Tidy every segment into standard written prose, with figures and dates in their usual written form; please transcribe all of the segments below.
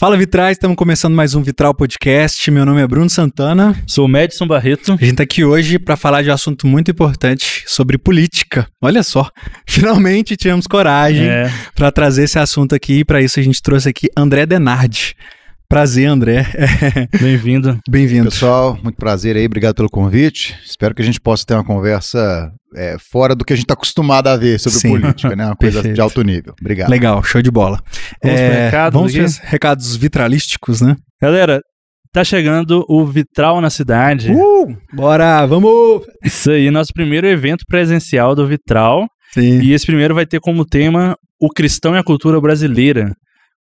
Fala Vitrais, estamos começando mais um Vitral Podcast. Meu nome é Bruno Santana. Sou o Madison Barreto. A gente está aqui hoje para falar de um assunto muito importante sobre política. Olha só, finalmente tivemos coragem para trazer esse assunto aqui. E para isso a gente trouxe aqui André Denardi. Prazer, André. Bem-vindo. Bem-vindo. Pessoal, muito prazer aí, obrigado pelo convite. Espero que a gente possa ter uma conversa fora do que a gente está acostumado a ver sobre política, né? Uma coisa Perfeito. de alto nível. Obrigado. Legal, show de bola. Vamos para os recados vitralísticos, né? Galera, tá chegando o Vitral na cidade. Bora, vamos! Isso aí, nosso primeiro evento presencial do Vitral. Sim. E esse primeiro vai ter como tema o cristão e a cultura brasileira.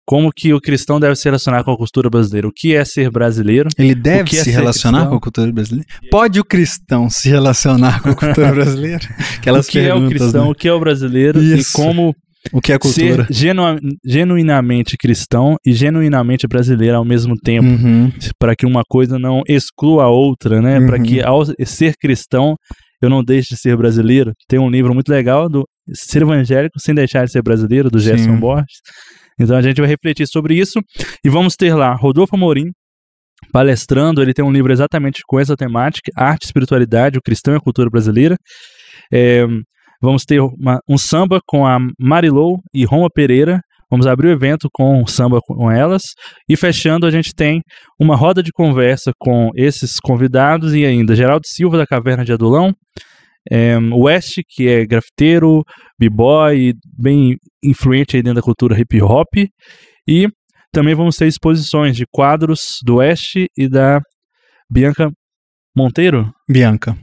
Como que o cristão deve se relacionar com a cultura brasileira? O que é ser brasileiro? Ele deve se relacionar cristão? com a cultura brasileira? Pode o cristão se relacionar com a cultura brasileira? O que é o cristão, né? O que é o brasileiro? Isso. E como o que é cultura? ser genuinamente cristão e genuinamente brasileiro ao mesmo tempo. Para que uma coisa não exclua a outra, né? Para que ao ser cristão eu não deixe de ser brasileiro. Tem um livro muito legal do Ser Evangélico Sem Deixar de Ser Brasileiro, do Gerson Borges. Então a gente vai refletir sobre isso e vamos ter lá Rodolfo Amorim palestrando. Ele tem um livro exatamente com essa temática, Arte e Espiritualidade, o Cristão e a Cultura Brasileira. Vamos ter um samba com a Marilou e Roma Pereira. Vamos abrir o evento com um samba com elas. E fechando, a gente tem uma roda de conversa com esses convidados e ainda Geraldo Silva, da Caverna de Adulão, West, que é grafiteiro, b-boy, bem influente aí dentro da cultura hip hop. E também vamos ter exposições de quadros do West e da Bianca Monteiro? Bianca.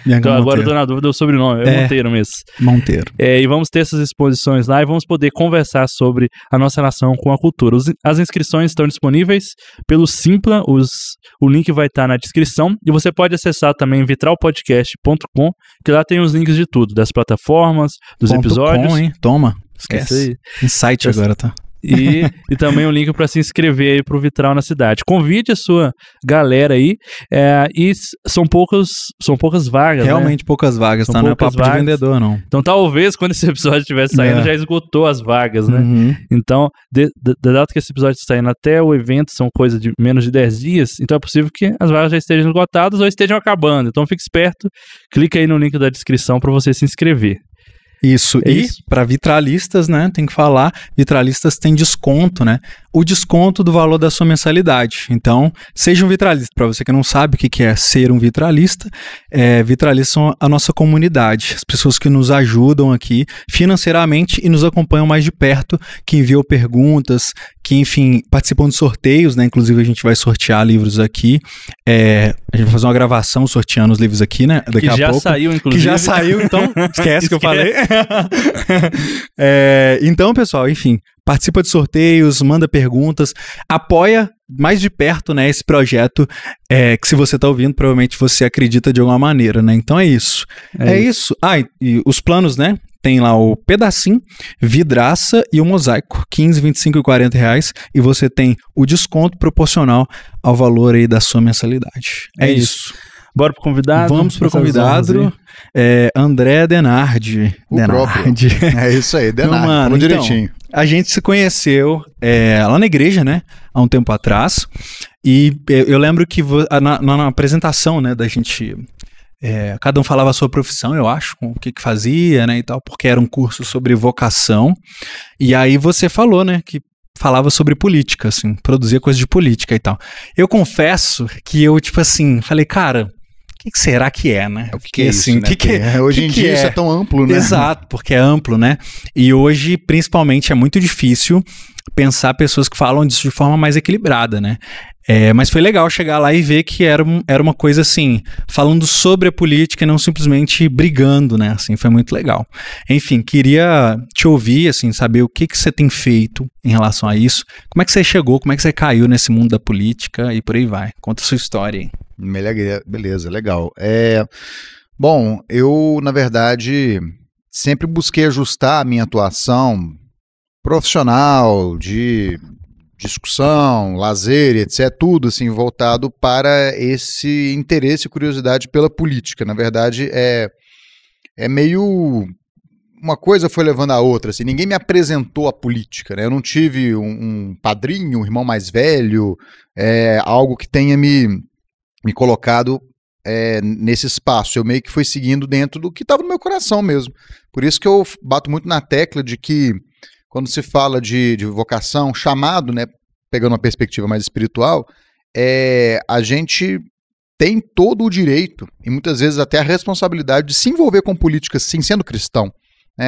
Bianca Então, agora Monteiro. eu tô na dúvida do sobrenome, é Monteiro mesmo. Monteiro. E vamos ter essas exposições lá e vamos poder conversar sobre a nossa relação com a cultura. As inscrições estão disponíveis pelo Simpla, o link vai estar na descrição e você pode acessar também vitralpodcast.com, que lá tem os links de tudo, das plataformas, dos episódios. Hein? Toma, esquece. Insight agora, tá? E também um link para se inscrever aí pro Vitral na cidade. Convide a sua galera aí. E são poucas vagas. Realmente, né? Poucas vagas, são tá? Não é papo de vendedor, não. Então talvez quando esse episódio estiver saindo já esgotou as vagas, né? Então, da data que esse episódio está saindo até o evento, são coisa de menos de 10 dias, então é possível que as vagas já estejam esgotadas ou estejam acabando. Então fique esperto, clica aí no link da descrição para você se inscrever. Isso, para vitralistas, né, tem que falar, vitralistas têm desconto, né, o desconto do valor da sua mensalidade. Então, seja um vitralista. Para você que não sabe o que é ser um vitralista, vitralistas são a nossa comunidade, as pessoas que nos ajudam aqui financeiramente e nos acompanham mais de perto, que enviam perguntas, que, enfim, participam de sorteios, né, inclusive a gente vai sortear livros aqui, a gente vai fazer uma gravação sorteando os livros aqui, né, daqui a pouco. Que já saiu, inclusive. Que já saiu, então, esquece que eu falei. Então, pessoal, enfim, participa de sorteios, manda perguntas, apoia mais de perto, né, esse projeto que se você está ouvindo, provavelmente você acredita de alguma maneira, né? Então é isso. É isso. E os planos, né? Tem lá o pedacinho, vidraça e o mosaico, 15, 25 e 40 reais, e você tem o desconto proporcional ao valor aí da sua mensalidade. É isso. Bora pro convidado? Vamos pro convidado, André Denardi. Próprio. É isso aí, Denardi, falou direitinho. A gente se conheceu lá na igreja, né, há um tempo atrás, e eu lembro que na apresentação, né, da gente... cada um falava a sua profissão, eu acho, com o que fazia, né, e tal, porque era um curso sobre vocação, e aí você falou, né, que falava sobre política, assim, produzia coisa de política e tal. Eu confesso que eu, tipo assim, falei, cara... O que será que é, né? O que é isso, né? Hoje em dia isso é tão amplo, né? Exato, porque é amplo, né? E hoje, principalmente, é muito difícil pensar pessoas que falam disso de forma mais equilibrada, né? Mas foi legal chegar lá e ver que era uma coisa assim, falando sobre a política e não simplesmente brigando, né? Assim, foi muito legal. Enfim, queria te ouvir, assim, saber o que você tem feito em relação a isso. Como é que você chegou, como é que você caiu nesse mundo da política e por aí vai. Conta a sua história aí. Beleza, legal. Bom, eu, na verdade, sempre busquei ajustar a minha atuação profissional, de discussão, lazer, etc., tudo assim, voltado para esse interesse e curiosidade pela política. Na verdade, é meio uma coisa foi levando a outra, assim, ninguém me apresentou a política, né? Eu não tive um padrinho, um irmão mais velho, algo que tenha me colocado nesse espaço. Eu meio que fui seguindo dentro do que estava no meu coração mesmo. Por isso que eu bato muito na tecla de que quando se fala de vocação, chamado, né, pegando uma perspectiva mais espiritual, a gente tem todo o direito e muitas vezes até a responsabilidade de se envolver com política, sim, sendo cristão.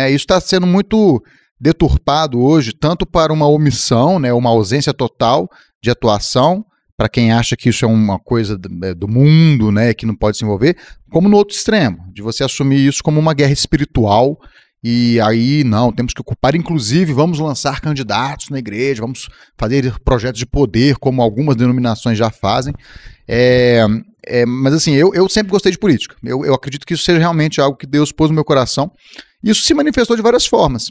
Isso está sendo muito deturpado hoje, tanto para uma omissão, né, uma ausência total de atuação, para quem acha que isso é uma coisa do mundo, né, que não pode se envolver, como no outro extremo, de você assumir isso como uma guerra espiritual. E aí, não, temos que ocupar, inclusive, vamos lançar candidatos na igreja, vamos fazer projetos de poder, como algumas denominações já fazem. Mas assim, eu sempre gostei de política. Eu acredito que isso seja realmente algo que Deus pôs no meu coração. Isso se manifestou de várias formas.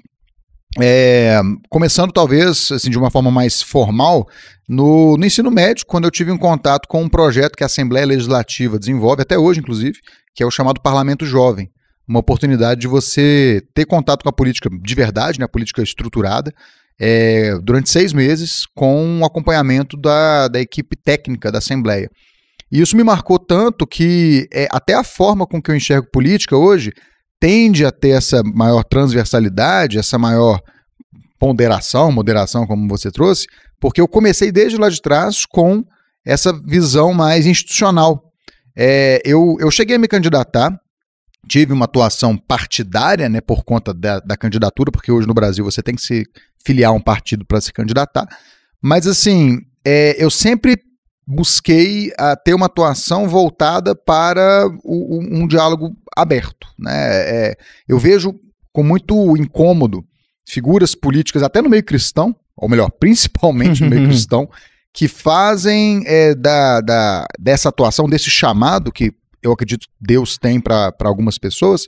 Começando, talvez, assim, de uma forma mais formal, no ensino médio, quando eu tive um contato com um projeto que a Assembleia Legislativa desenvolve, até hoje, inclusive, que é o chamado Parlamento Jovem. Uma oportunidade de você ter contato com a política de verdade, né, a política estruturada, durante 6 meses, com um acompanhamento da equipe técnica da Assembleia. E isso me marcou tanto que até a forma com que eu enxergo política hoje tende a ter essa maior transversalidade, essa maior ponderação, moderação, como você trouxe, porque eu comecei desde lá de trás com essa visão mais institucional. Eu cheguei a me candidatar, tive uma atuação partidária, né, por conta da candidatura, porque hoje no Brasil você tem que se filiar a um partido para se candidatar, mas assim, eu sempre busquei ter uma atuação voltada para um diálogo aberto, né? Eu vejo com muito incômodo figuras políticas, até no meio cristão, ou melhor, principalmente no meio cristão, que fazem dessa atuação, desse chamado que eu acredito que Deus tem para algumas pessoas,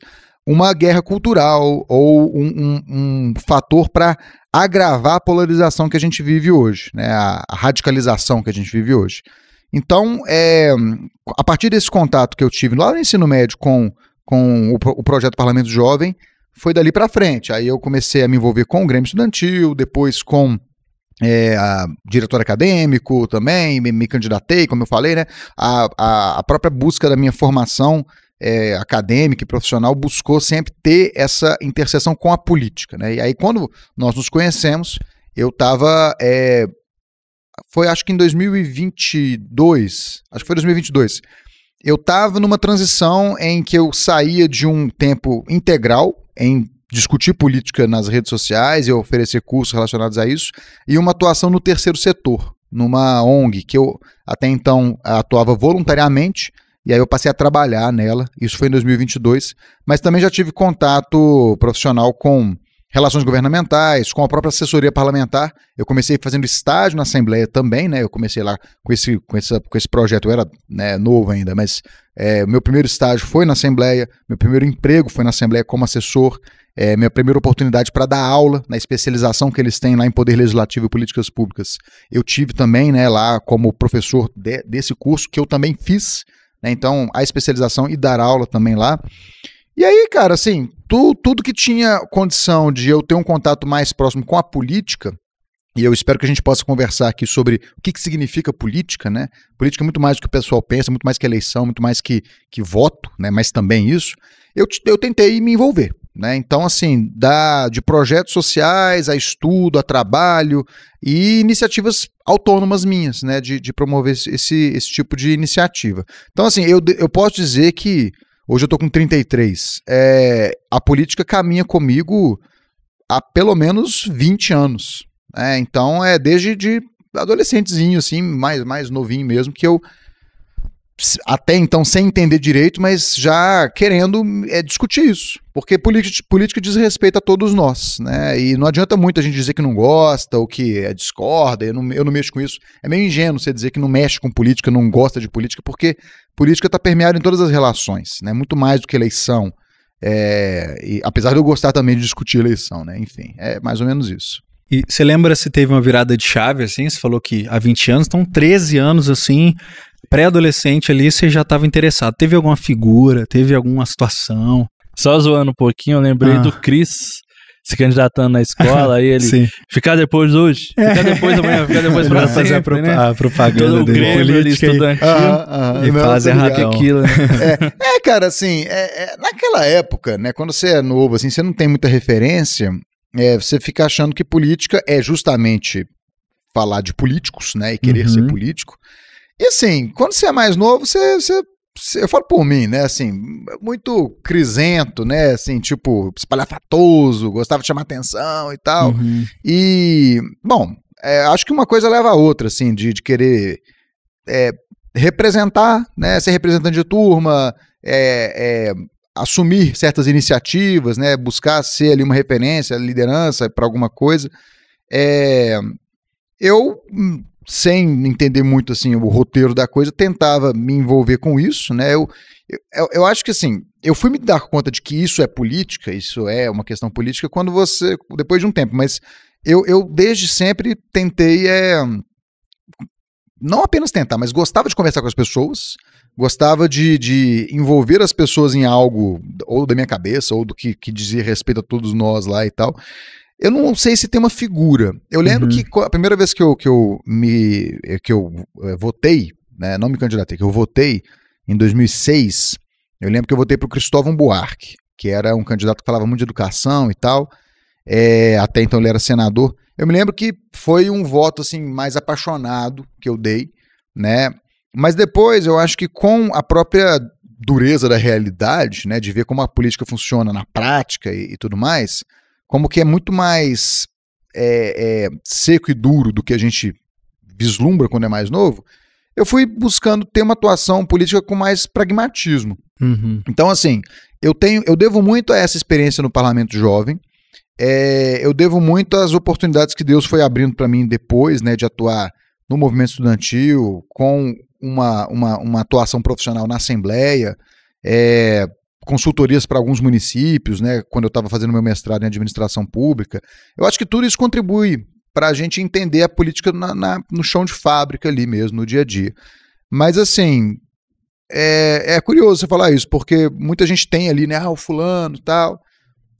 uma guerra cultural ou um fator para agravar a polarização que a gente vive hoje, né? A radicalização que a gente vive hoje. Então, a partir desse contato que eu tive lá no ensino médio com o projeto Parlamento Jovem, foi dali para frente. Aí eu comecei a me envolver com o Grêmio Estudantil, depois com a diretor acadêmico também, me candidatei, como eu falei, né? A própria busca da minha formação acadêmica e profissional buscou sempre ter essa interseção com a política, né? E aí quando nós nos conhecemos, eu estava, foi acho que em 2022, eu estava numa transição em que eu saía de um tempo integral em discutir política nas redes sociais e oferecer cursos relacionados a isso, e uma atuação no terceiro setor, numa ONG, que eu até então atuava voluntariamente, e aí eu passei a trabalhar nela, isso foi em 2022, mas também já tive contato profissional com relações governamentais, com a própria assessoria parlamentar. Eu comecei fazendo estágio na Assembleia também, né? Eu comecei lá com esse projeto, eu era, né, novo ainda, mas meu primeiro estágio foi na Assembleia, meu primeiro emprego foi na Assembleia como assessor, minha primeira oportunidade para dar aula na especialização que eles têm lá em Poder Legislativo e Políticas Públicas. Eu tive também, né, lá como professor desse curso, que eu também fiz, né? Então, a especialização e dar aula também lá. E aí, cara, assim, tudo que tinha condição de eu ter um contato mais próximo com a política, e eu espero que a gente possa conversar aqui sobre o que significa política, né? Política é muito mais do que o pessoal pensa, muito mais que eleição, muito mais que voto, né? Mas também isso. Eu tentei me envolver, né? Então, assim, de projetos sociais a estudo, a trabalho e iniciativas autônomas minhas, né? De promover esse tipo de iniciativa. Então, assim, eu posso dizer que hoje eu estou com 33. A política caminha comigo há pelo menos 20 anos. Então, desde de adolescentezinho, assim, mais novinho mesmo, que eu, até então, sem entender direito, mas já querendo discutir isso. Porque política diz respeito a todos nós, né? E não adianta muito a gente dizer que não gosta ou que discorda, eu não mexo com isso. É meio ingênuo você dizer que não mexe com política, não gosta de política, porque política está permeada em todas as relações, né? Muito mais do que eleição. E, apesar de eu gostar também de discutir eleição, né? Enfim, é mais ou menos isso. E você lembra se teve uma virada de chave, assim? Você falou que há 20 anos, então 13 anos, assim, pré-adolescente ali, você já estava interessado. Teve alguma figura, teve alguma situação? Só zoando um pouquinho, eu lembrei do Cris se candidatando na escola, aí ele ficar depois hoje, ficar depois amanhã, ficar depois pra fazer sempre, a propaganda todo o Grêmio ali estudantil e faz erradão. Aquilo, né? Cara, assim, naquela época, né, quando você é novo, assim, você não tem muita referência, você fica achando que política é justamente falar de políticos, né, e querer ser político. E assim, quando você é mais novo, eu falo por mim, né, assim, muito crisento, né, assim, tipo, espalhafatoso, gostava de chamar atenção e tal. E, bom, acho que uma coisa leva a outra, assim, de querer representar, né, ser representante de turma, assumir certas iniciativas, né, buscar ser ali uma referência, liderança para alguma coisa. Eu, sem entender muito assim o roteiro da coisa, tentava me envolver com isso, né? Eu acho que assim, eu fui me dar conta de que isso é política, isso é uma questão política depois de um tempo, mas eu desde sempre tentei, não apenas tentar, mas gostava de conversar com as pessoas, gostava de envolver as pessoas em algo, ou da minha cabeça, ou do que dizia respeito a todos nós lá e tal. Eu não sei se tem uma figura. Eu lembro que a primeira vez que eu votei, né, não me candidatei, que eu votei em 2006, eu lembro que eu votei para o Cristóvão Buarque, que era um candidato que falava muito de educação e tal, até então ele era senador. Eu me lembro que foi um voto assim, mais apaixonado que eu dei, né? Mas depois eu acho que com a própria dureza da realidade, né, de ver como a política funciona na prática e tudo mais, como que é muito mais seco e duro do que a gente vislumbra quando é mais novo, eu fui buscando ter uma atuação política com mais pragmatismo. Então, assim, eu devo muito a essa experiência no Parlamento Jovem, eu devo muito às oportunidades que Deus foi abrindo para mim depois, né, de atuar no movimento estudantil, com uma atuação profissional na Assembleia, consultorias para alguns municípios, né, quando eu estava fazendo meu mestrado em administração pública. Eu acho que tudo isso contribui para a gente entender a política no chão de fábrica ali mesmo, no dia a dia. Mas assim, é curioso você falar isso, porque muita gente tem ali, né, o fulano e tal.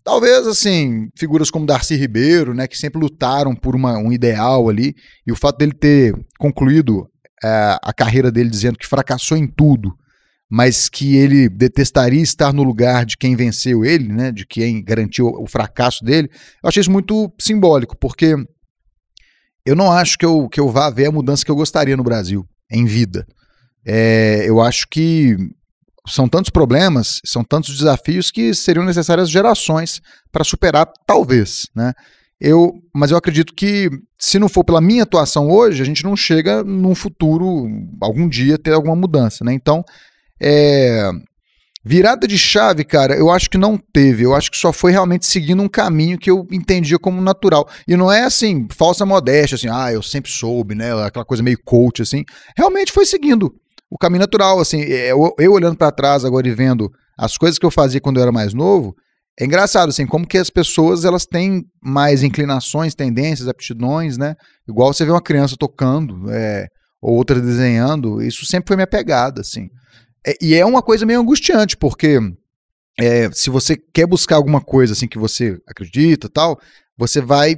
Talvez, assim, figuras como Darcy Ribeiro, né, que sempre lutaram por um ideal ali, e o fato dele ter concluído a carreira dele dizendo que fracassou em tudo, mas que ele detestaria estar no lugar de quem venceu ele, né, de quem garantiu o fracasso dele, eu achei isso muito simbólico, porque eu não acho que eu vá ver a mudança que eu gostaria no Brasil, em vida. Eu acho que são tantos problemas, são tantos desafios que seriam necessárias gerações para superar, talvez, né? Mas eu acredito que, se não for pela minha atuação hoje, a gente não chega num futuro, algum dia, ter alguma mudança, né? Então, virada de chave, cara, eu acho que não teve. Eu acho que só foi realmente seguindo um caminho que eu entendia como natural. E não é assim, falsa modéstia, assim, eu sempre soube, né? Aquela coisa meio coach, assim. Realmente foi seguindo o caminho natural, assim. Eu olhando para trás agora e vendo as coisas que eu fazia quando eu era mais novo, é engraçado, assim, como que as pessoas, elas têm mais inclinações, tendências, aptidões, né? Igual você vê uma criança tocando, ou outra desenhando, isso sempre foi minha pegada, assim. E é uma coisa meio angustiante, porque se você quer buscar alguma coisa assim que você acredita e tal, você vai,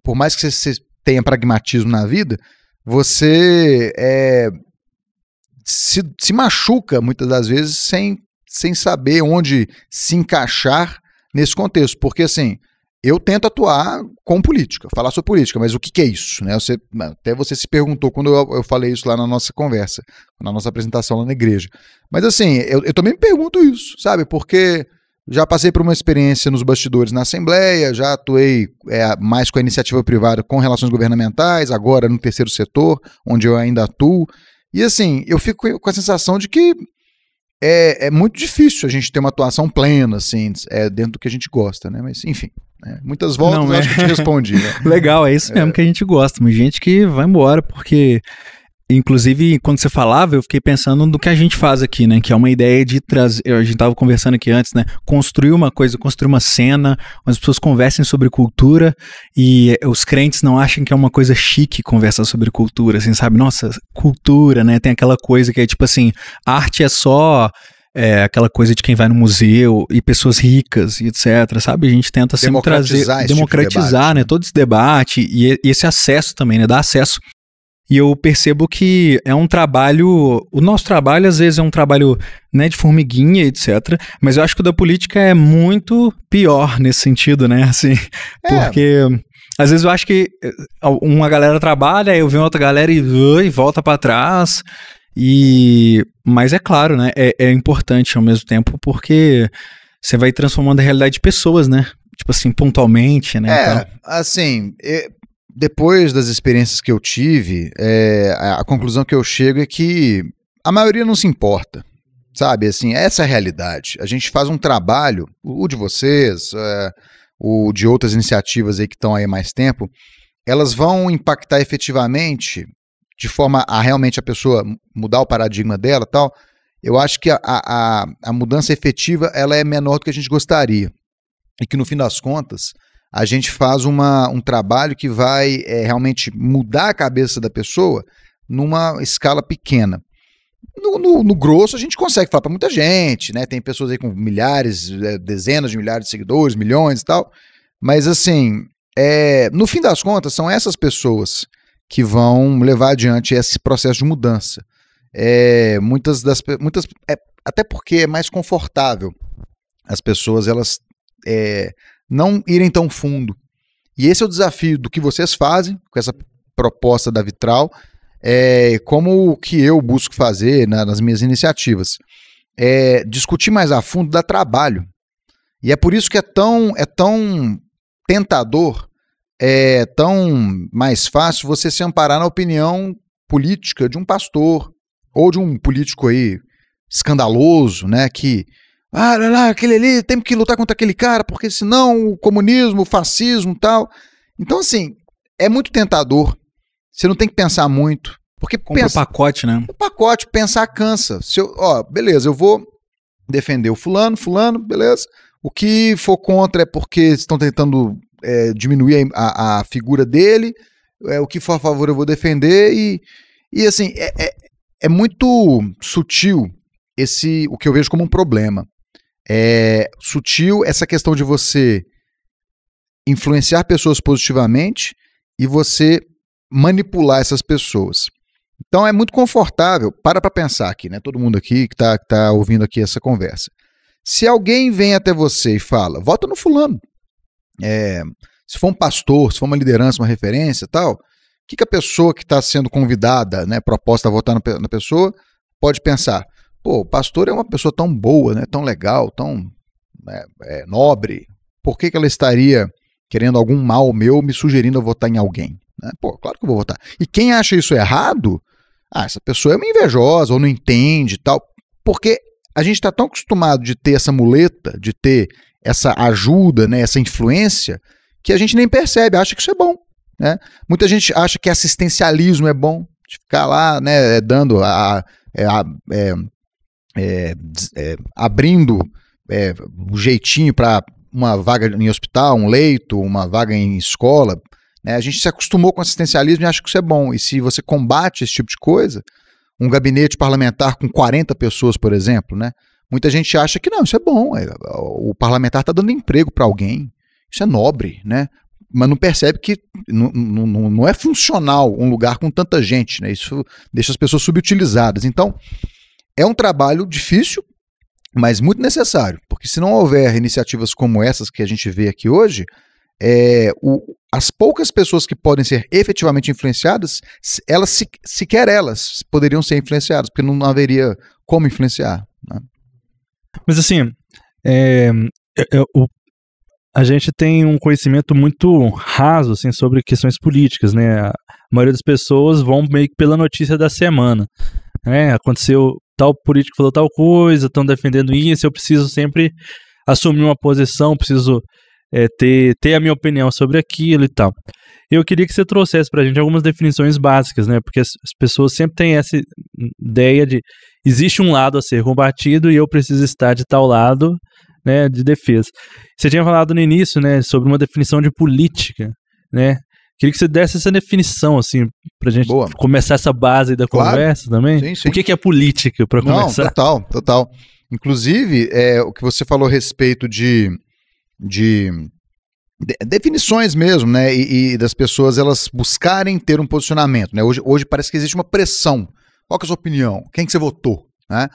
por mais que você tenha pragmatismo na vida, você se machuca muitas das vezes sem saber onde se encaixar nesse contexto, porque assim, eu tento atuar com política, falar sobre política, mas o que é isso? Né? Até você se perguntou quando eu falei isso lá na nossa conversa, na nossa apresentação lá na igreja. Mas assim, eu também me pergunto isso, sabe? Porque já passei por uma experiência nos bastidores na Assembleia, já atuei mais com a iniciativa privada, com relações governamentais, agora no terceiro setor, onde eu ainda atuo. E assim, eu fico com a sensação de que é muito difícil a gente ter uma atuação plena, assim, dentro do que a gente gosta, né? Mas, enfim, muitas voltas eu acho que eu te respondi, né? Legal, é isso mesmo que a gente gosta, mas gente que vai embora, porque, inclusive, quando você falava, eu fiquei pensando no que a gente faz aqui, né? Que é uma ideia de trazer, a gente estava conversando aqui antes, né? Construir uma coisa, construir uma cena, onde as pessoas conversem sobre cultura e os crentes não achem que é uma coisa chique conversar sobre cultura, assim, sabe? Nossa, cultura, né? Tem aquela coisa que é tipo assim, arte é só aquela coisa de quem vai no museu e pessoas ricas e etc, sabe? A gente tenta sempre democratizar, né? Todo esse debate e esse acesso também, né? Dar acesso. E eu percebo que é um trabalho, o nosso trabalho às vezes é um trabalho, né, de formiguinha, etc. Mas eu acho que o da política é muito pior nesse sentido, né? Assim, porque às vezes eu acho que uma galera trabalha, eu vejo outra galera e volta para trás. Mas é claro, né? É importante ao mesmo tempo porque você vai transformando a realidade de pessoas, né? Tipo assim, pontualmente, né? Então... assim... Depois das experiências que eu tive, a conclusão que eu chego é que a maioria não se importa, sabe? Assim, essa é a realidade. A gente faz um trabalho, o de vocês, o de outras iniciativas aí que estão aí há mais tempo, elas vão impactar efetivamente, de forma a realmente a pessoa mudar o paradigma dela e tal. Eu acho que a mudança efetiva ela é menor do que a gente gostaria. E que no fim das contas, a gente faz um trabalho que vai realmente mudar a cabeça da pessoa numa escala pequena. No grosso, a gente consegue falar para muita gente, né? Tem pessoas aí com milhares, dezenas de milhares de seguidores, milhões e tal. Mas, assim, no fim das contas, são essas pessoas que vão levar adiante esse processo de mudança. Até porque é mais confortável as pessoas, elas... não irem tão fundo. E esse é o desafio do que vocês fazem com essa proposta da Vitral, como o que eu busco fazer nas minhas iniciativas. Discutir mais a fundo dá trabalho. E é por isso que é tão tentador, tão mais fácil você se amparar na opinião política de um pastor ou de um político aí escandaloso, né, que aquele ali, tem que lutar contra aquele cara, porque senão o comunismo, o fascismo e tal. Então, assim, é muito tentador. Você não tem que pensar muito. Porque compra o pacote, né? O pacote, pensar cansa. Beleza, eu vou defender o fulano, beleza. O que for contra é porque estão tentando diminuir a figura dele. O que for a favor eu vou defender. E assim, é muito sutil o que eu vejo como um problema. Sutil essa questão de você influenciar pessoas positivamente e você manipular essas pessoas. Então é muito confortável, para pensar aqui, né? Todo mundo aqui que tá ouvindo aqui essa conversa. Se alguém vem até você e fala, vota no fulano, se for um pastor, se for uma liderança, uma referência e tal, o que a pessoa que está sendo convidada, né, proposta a votar na pessoa, pode pensar? Pô, o pastor é uma pessoa tão boa, né, tão legal, tão nobre. Por que ela estaria querendo algum mal meu me sugerindo a votar em alguém? Né? Pô, claro que eu vou votar. E quem acha isso errado, essa pessoa é uma invejosa ou não entende e tal. Porque a gente está tão acostumado de ter essa muleta, de ter essa ajuda, né, essa influência, que a gente nem percebe, acha que isso é bom. Né? Muita gente acha que assistencialismo é bom, de ficar lá, né, dando abrindo o jeitinho para uma vaga em hospital, um leito, uma vaga em escola. Né? A gente se acostumou com assistencialismo e acha que isso é bom. E se você combate esse tipo de coisa, um gabinete parlamentar com 40 pessoas, por exemplo, né? Muita gente acha que não, isso é bom. O parlamentar está dando emprego para alguém. Isso é nobre, né? Mas não percebe que não é funcional um lugar com tanta gente. Né? Isso deixa as pessoas subutilizadas. Então, é um trabalho difícil, mas muito necessário, porque se não houver iniciativas como essas que a gente vê aqui hoje, as poucas pessoas que podem ser efetivamente influenciadas, elas sequer elas poderiam ser influenciadas, porque não haveria como influenciar. Né? Mas assim, a gente tem um conhecimento muito raso assim, sobre questões políticas, né? A maioria das pessoas vão meio que pela notícia da semana. Aconteceu, tal político falou tal coisa, estão defendendo isso, eu preciso sempre assumir uma posição, preciso ter a minha opinião sobre aquilo e tal. Eu queria que você trouxesse pra gente algumas definições básicas, né? Porque as pessoas sempre têm essa ideia de existe um lado a ser combatido e eu preciso estar de tal lado, né, de defesa. Você tinha falado no início, né, sobre uma definição de política, né? Queria que você desse essa definição, assim, pra gente começar essa base da conversa também. Sim, sim. O que é política, para começar? Não, total. Inclusive, o que você falou a respeito de definições mesmo, né? E das pessoas elas buscarem ter um posicionamento, né? Hoje parece que existe uma pressão. Qual que é a sua opinião? Quem que você votou? Né?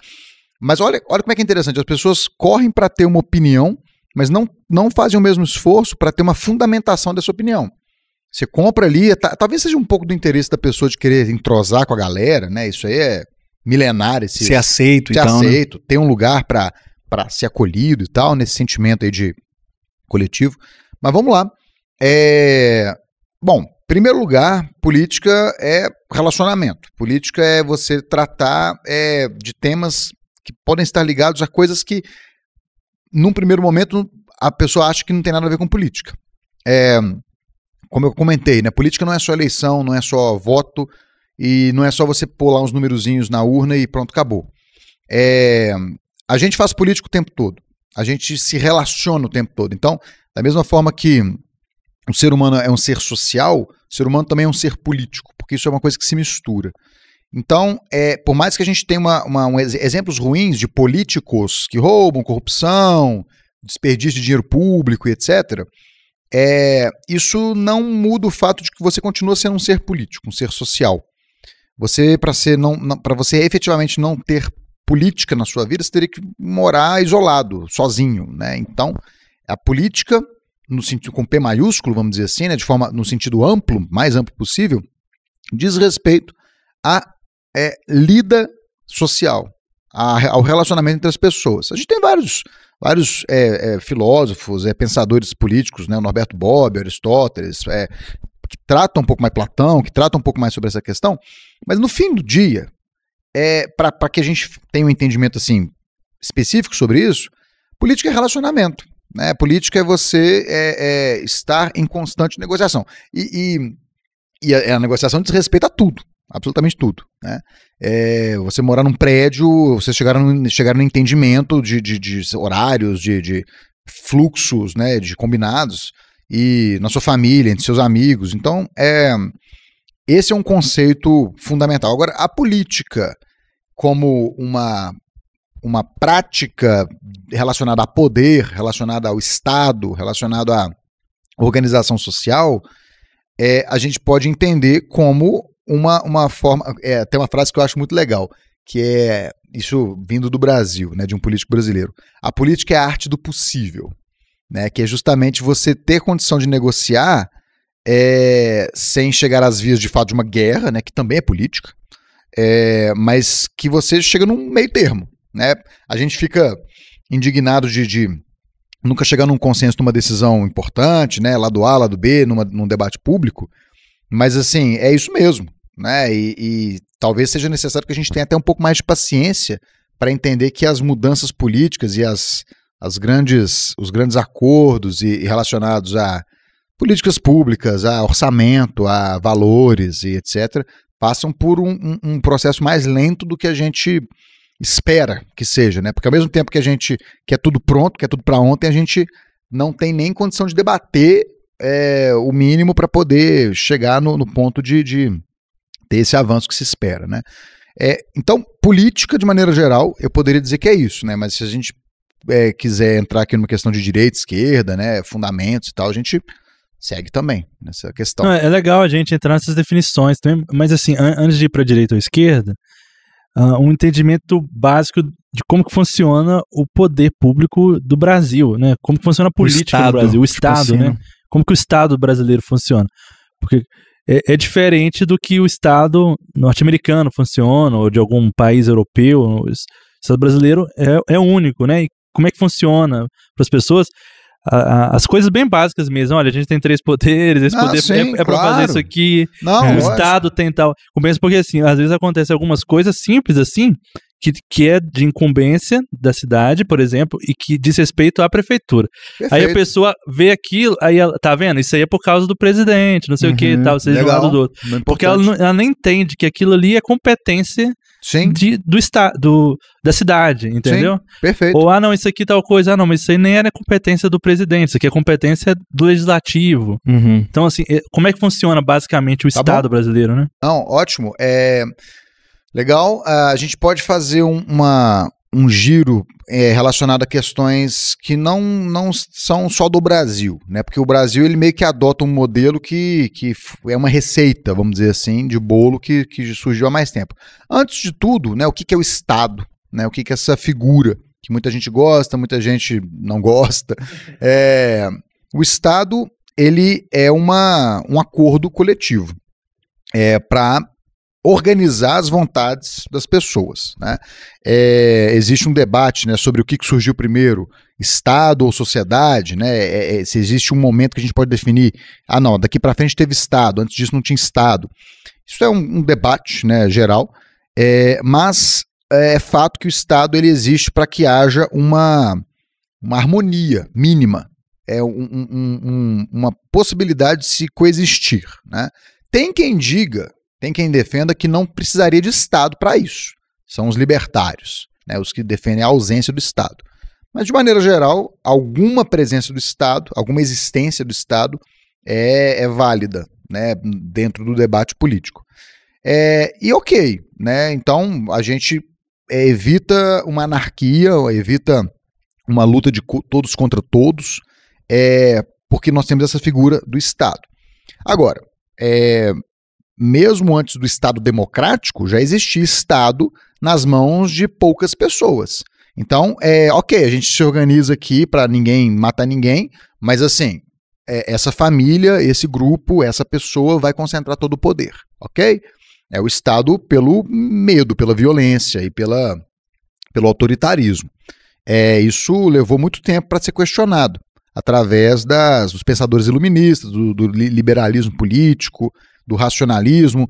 Mas olha como é que é interessante. As pessoas correm para ter uma opinião, mas não fazem o mesmo esforço para ter uma fundamentação dessa opinião. Você compra ali, talvez seja um pouco do interesse da pessoa de querer entrosar com a galera, né? Isso aí é milenar. Ser aceito, então. Ser aceito, ter um lugar para ser acolhido e tal, nesse sentimento aí de coletivo. Mas vamos lá. Bom, em primeiro lugar, política é relacionamento. Política é você tratar de temas que podem estar ligados a coisas que, num primeiro momento, a pessoa acha que não tem nada a ver com política. Como eu comentei, né? Política não é só eleição, não é só voto, e não é só você pôr lá uns numerozinhos na urna e pronto, acabou. A gente faz política o tempo todo. A gente se relaciona o tempo todo. Então, da mesma forma que o ser humano é um ser social, o ser humano também é um ser político, porque isso é uma coisa que se mistura. Então, por mais que a gente tenha exemplos ruins de políticos que roubam, corrupção, desperdício de dinheiro público e etc., isso não muda o fato de que você continua sendo um ser político, um ser social. Para você efetivamente não ter política na sua vida, você teria que morar isolado, sozinho, né? Então, a política, no sentido com P maiúsculo, vamos dizer assim, né, no sentido amplo, mais amplo possível, diz respeito à lida social, ao relacionamento entre as pessoas. A gente tem vários filósofos, pensadores políticos, né, o Norberto Bobbio, Aristóteles, que tratam um pouco mais Platão, que tratam um pouco mais sobre essa questão, mas no fim do dia, para que a gente tenha um entendimento assim, específico sobre isso, política é relacionamento. Né? Política é você estar em constante negociação. E a negociação diz respeito a tudo, absolutamente tudo. Né? Você morar num prédio, você chegar no entendimento de horários, de fluxos, né, de combinados, e na sua família, entre seus amigos. Então, esse é um conceito fundamental. Agora, a política como uma prática relacionada a poder, relacionada ao Estado, relacionada à organização social, a gente pode entender como uma forma... tem uma frase que eu acho muito legal, que é isso vindo do Brasil, né, de um político brasileiro. A política é a arte do possível, né, que é justamente você ter condição de negociar sem chegar às vias de fato de uma guerra, né, que também é política, mas que você chega num meio termo. Né? A gente fica indignado de nunca chegar num consenso numa decisão importante, né? Lado A, lado B, num debate público, mas assim, é isso mesmo. Né? E talvez seja necessário que a gente tenha até um pouco mais de paciência para entender que as mudanças políticas e os grandes acordos e relacionados a políticas públicas, a orçamento, a valores e etc., passam por um processo mais lento do que a gente espera que seja, né? Porque ao mesmo tempo que a gente quer tudo pronto, quer tudo para ontem, a gente não tem nem condição de debater o mínimo para poder chegar no ponto de ter esse avanço que se espera, né? Então, política, de maneira geral, eu poderia dizer que é isso, né? Mas se a gente quiser entrar aqui numa questão de direita, esquerda, né? Fundamentos e tal, a gente segue também nessa questão. Não, é legal a gente entrar nessas definições também, mas assim, antes de ir para a direita ou esquerda, um entendimento básico de como que funciona o poder público do Brasil, né? Como que funciona a política do Brasil, o Estado, né? Como que o Estado brasileiro funciona. Porque é diferente do que o Estado norte-americano funciona, ou de algum país europeu. O Estado brasileiro é único, né? E como é que funciona para as pessoas? As coisas bem básicas mesmo. Olha, a gente tem 3 poderes, esse poder é para fazer isso aqui. Não, o Estado tem tal. Porque assim, às vezes acontece algumas coisas simples assim, que é de incumbência da cidade, por exemplo, e que diz respeito à prefeitura. Perfeito. Aí a pessoa vê aquilo, aí ela, tá vendo? Isso aí é por causa do presidente, não sei o que e tal, seja de um lado ou do outro. Porque ela nem entende que aquilo ali é competência do estado, da cidade, entendeu? Sim, perfeito. Ou, não, isso aqui tal coisa, não, mas isso aí nem era competência do presidente, isso aqui é competência do legislativo. Uhum. Então, assim, como é que funciona basicamente o Estado brasileiro, né? Não, ótimo. Legal, a gente pode fazer um um giro relacionado a questões que não são só do Brasil, né? Porque o Brasil ele meio que adota um modelo que é uma receita, vamos dizer assim, de bolo que surgiu há mais tempo. Antes de tudo, né, o que é o Estado? Né? O que é essa figura que muita gente gosta, muita gente não gosta? O Estado ele é um acordo coletivo para organizar as vontades das pessoas, né? Existe um debate, né, sobre o que surgiu primeiro, Estado ou sociedade, né? Se existe um momento que a gente pode definir, não, daqui para frente teve Estado, antes disso não tinha Estado. Isso é um debate, né, geral, mas é fato que o Estado ele existe para que haja uma harmonia mínima, uma possibilidade de se coexistir, né? Tem quem diga, tem quem defenda que não precisaria de Estado para isso. São os libertários, né, os que defendem a ausência do Estado. Mas, de maneira geral, alguma presença do Estado, alguma existência do Estado é válida, né, dentro do debate político. E ok, né, então a gente evita uma anarquia, evita uma luta de todos contra todos, porque nós temos essa figura do Estado. Agora, mesmo antes do Estado democrático, já existia Estado nas mãos de poucas pessoas. Então, ok, a gente se organiza aqui para ninguém matar ninguém, mas assim, essa família, esse grupo, essa pessoa vai concentrar todo o poder, ok? É o Estado pelo medo, pela violência e pelo autoritarismo. Isso levou muito tempo para ser questionado, através dos pensadores iluministas, do liberalismo político, do racionalismo.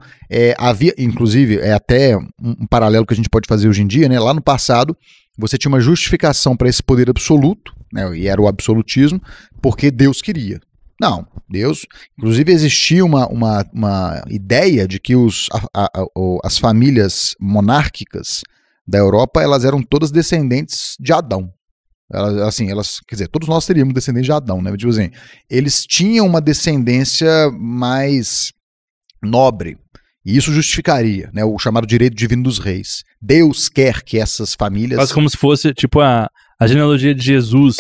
Havia, inclusive, até um paralelo que a gente pode fazer hoje em dia, né? Lá no passado, você tinha uma justificação para esse poder absoluto, né? E era o absolutismo, porque Deus queria. Não, Deus... Inclusive, existia uma ideia de que as famílias monárquicas da Europa, elas eram todas descendentes de Adão. Quer dizer, todos nós seríamos descendentes de Adão, né? Tipo assim, eles tinham uma descendência mais nobre, e isso justificaria, né, o chamado direito divino dos reis. Deus quer que essas famílias... Quase como se fosse, tipo, a genealogia de Jesus.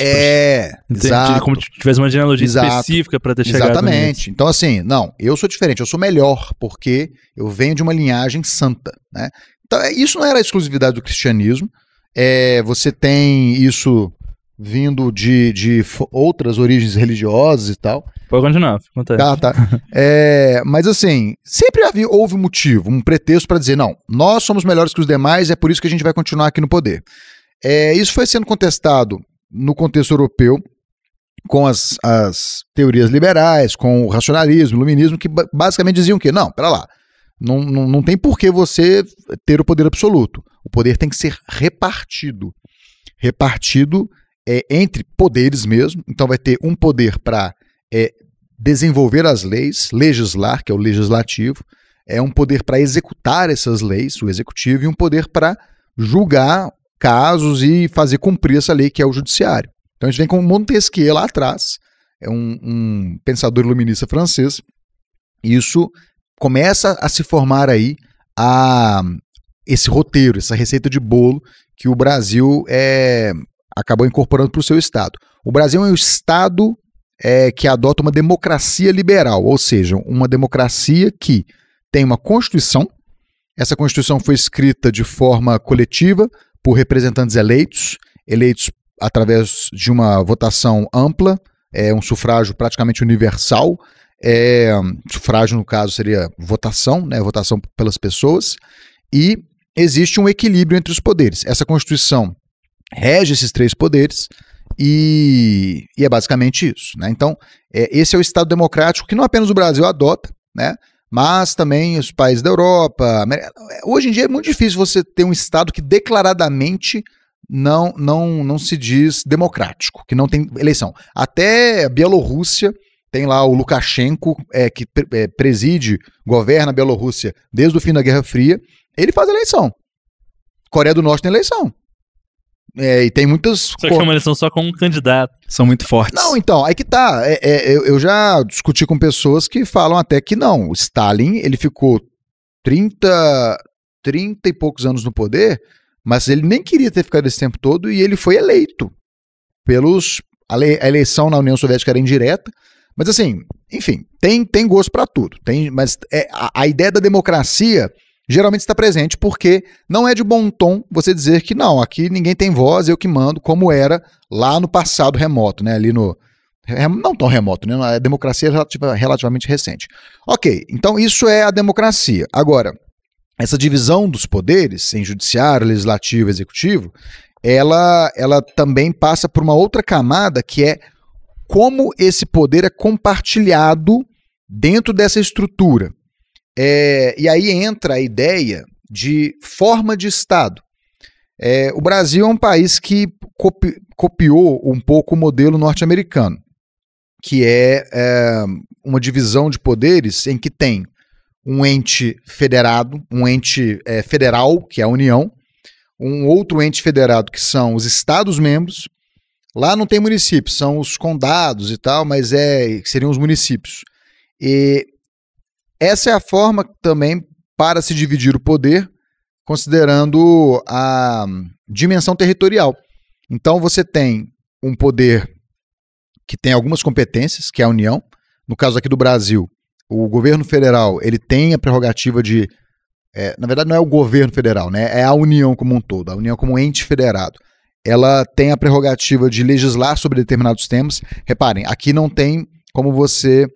Exato. Como se tivesse uma genealogia específica para ter chegado. Exatamente. Então, assim, não, eu sou diferente, eu sou melhor, porque eu venho de uma linhagem santa, né? Então, isso não era a exclusividade do cristianismo. Você tem isso vindo de outras origens religiosas e tal. Pode continuar, acontece. Tá. Mas assim, sempre houve um motivo, um pretexto para dizer, não, nós somos melhores que os demais, é por isso que a gente vai continuar aqui no poder. Isso foi sendo contestado no contexto europeu, com as teorias liberais, com o racionalismo, o iluminismo, que basicamente diziam que, não, pera lá, não tem por que você ter o poder absoluto. O poder tem que ser repartido. Repartido entre poderes mesmo. Então vai ter um poder para desenvolver as leis, legislar, que é o legislativo, um poder para executar essas leis, o executivo, e um poder para julgar casos e fazer cumprir essa lei, que é o judiciário. Então a gente vem com Montesquieu lá atrás, um pensador iluminista francês. Isso começa a se formar aí esse roteiro, essa receita de bolo que o Brasil acabou incorporando para o seu Estado. O Brasil é um Estado que adota uma democracia liberal, ou seja, uma democracia que tem uma Constituição. Essa Constituição foi escrita de forma coletiva por representantes eleitos através de uma votação ampla, um sufrágio praticamente universal. Sufrágio, no caso, seria votação, né, votação pelas pessoas, e existe um equilíbrio entre os poderes. Essa Constituição rege esses três poderes e é basicamente isso, né? Então, esse é o Estado democrático que não apenas o Brasil adota, né, mas também os países da Europa. Hoje em dia é muito difícil você ter um Estado que declaradamente não se diz democrático, que não tem eleição. Até a Bielorrússia tem lá o Lukashenko, que governa a Bielorrússia desde o fim da Guerra Fria. Ele faz eleição. Coreia do Norte tem eleição. E tem muitas... Só que é uma eleição só com um candidato. São muito fortes. Não, então, aí que tá. Eu já discuti com pessoas que falam até que não. O Stalin, ele ficou 30 e poucos anos no poder, mas ele nem queria ter ficado esse tempo todo e ele foi eleito a eleição na União Soviética era indireta, mas assim, enfim, tem gosto para tudo, mas a ideia da democracia geralmente está presente porque não é de bom tom você dizer que não, aqui ninguém tem voz, eu que mando, como era lá no passado remoto, né, ali no não tão remoto, né? A democracia é relativamente recente. Ok, então isso é a democracia. Agora, essa divisão dos poderes em judiciário, legislativo e executivo, ela também passa por uma outra camada que é como esse poder é compartilhado dentro dessa estrutura. E aí entra a ideia de forma de Estado. O Brasil é um país que copiou um pouco o modelo norte-americano, que é uma divisão de poderes em que tem um ente federado, um ente federal, que é a União, um outro ente federado, que são os Estados-membros. Lá não tem municípios, são os condados e tal, mas seriam os municípios. E essa é a forma também para se dividir o poder, considerando a dimensão territorial. Então você tem um poder que tem algumas competências, que é a União. No caso aqui do Brasil, o governo federal ele tem a prerrogativa de... na verdade, não é o governo federal, né? É a União como um todo, a União como ente federado. Ela tem a prerrogativa de legislar sobre determinados temas. Reparem, aqui não tem como você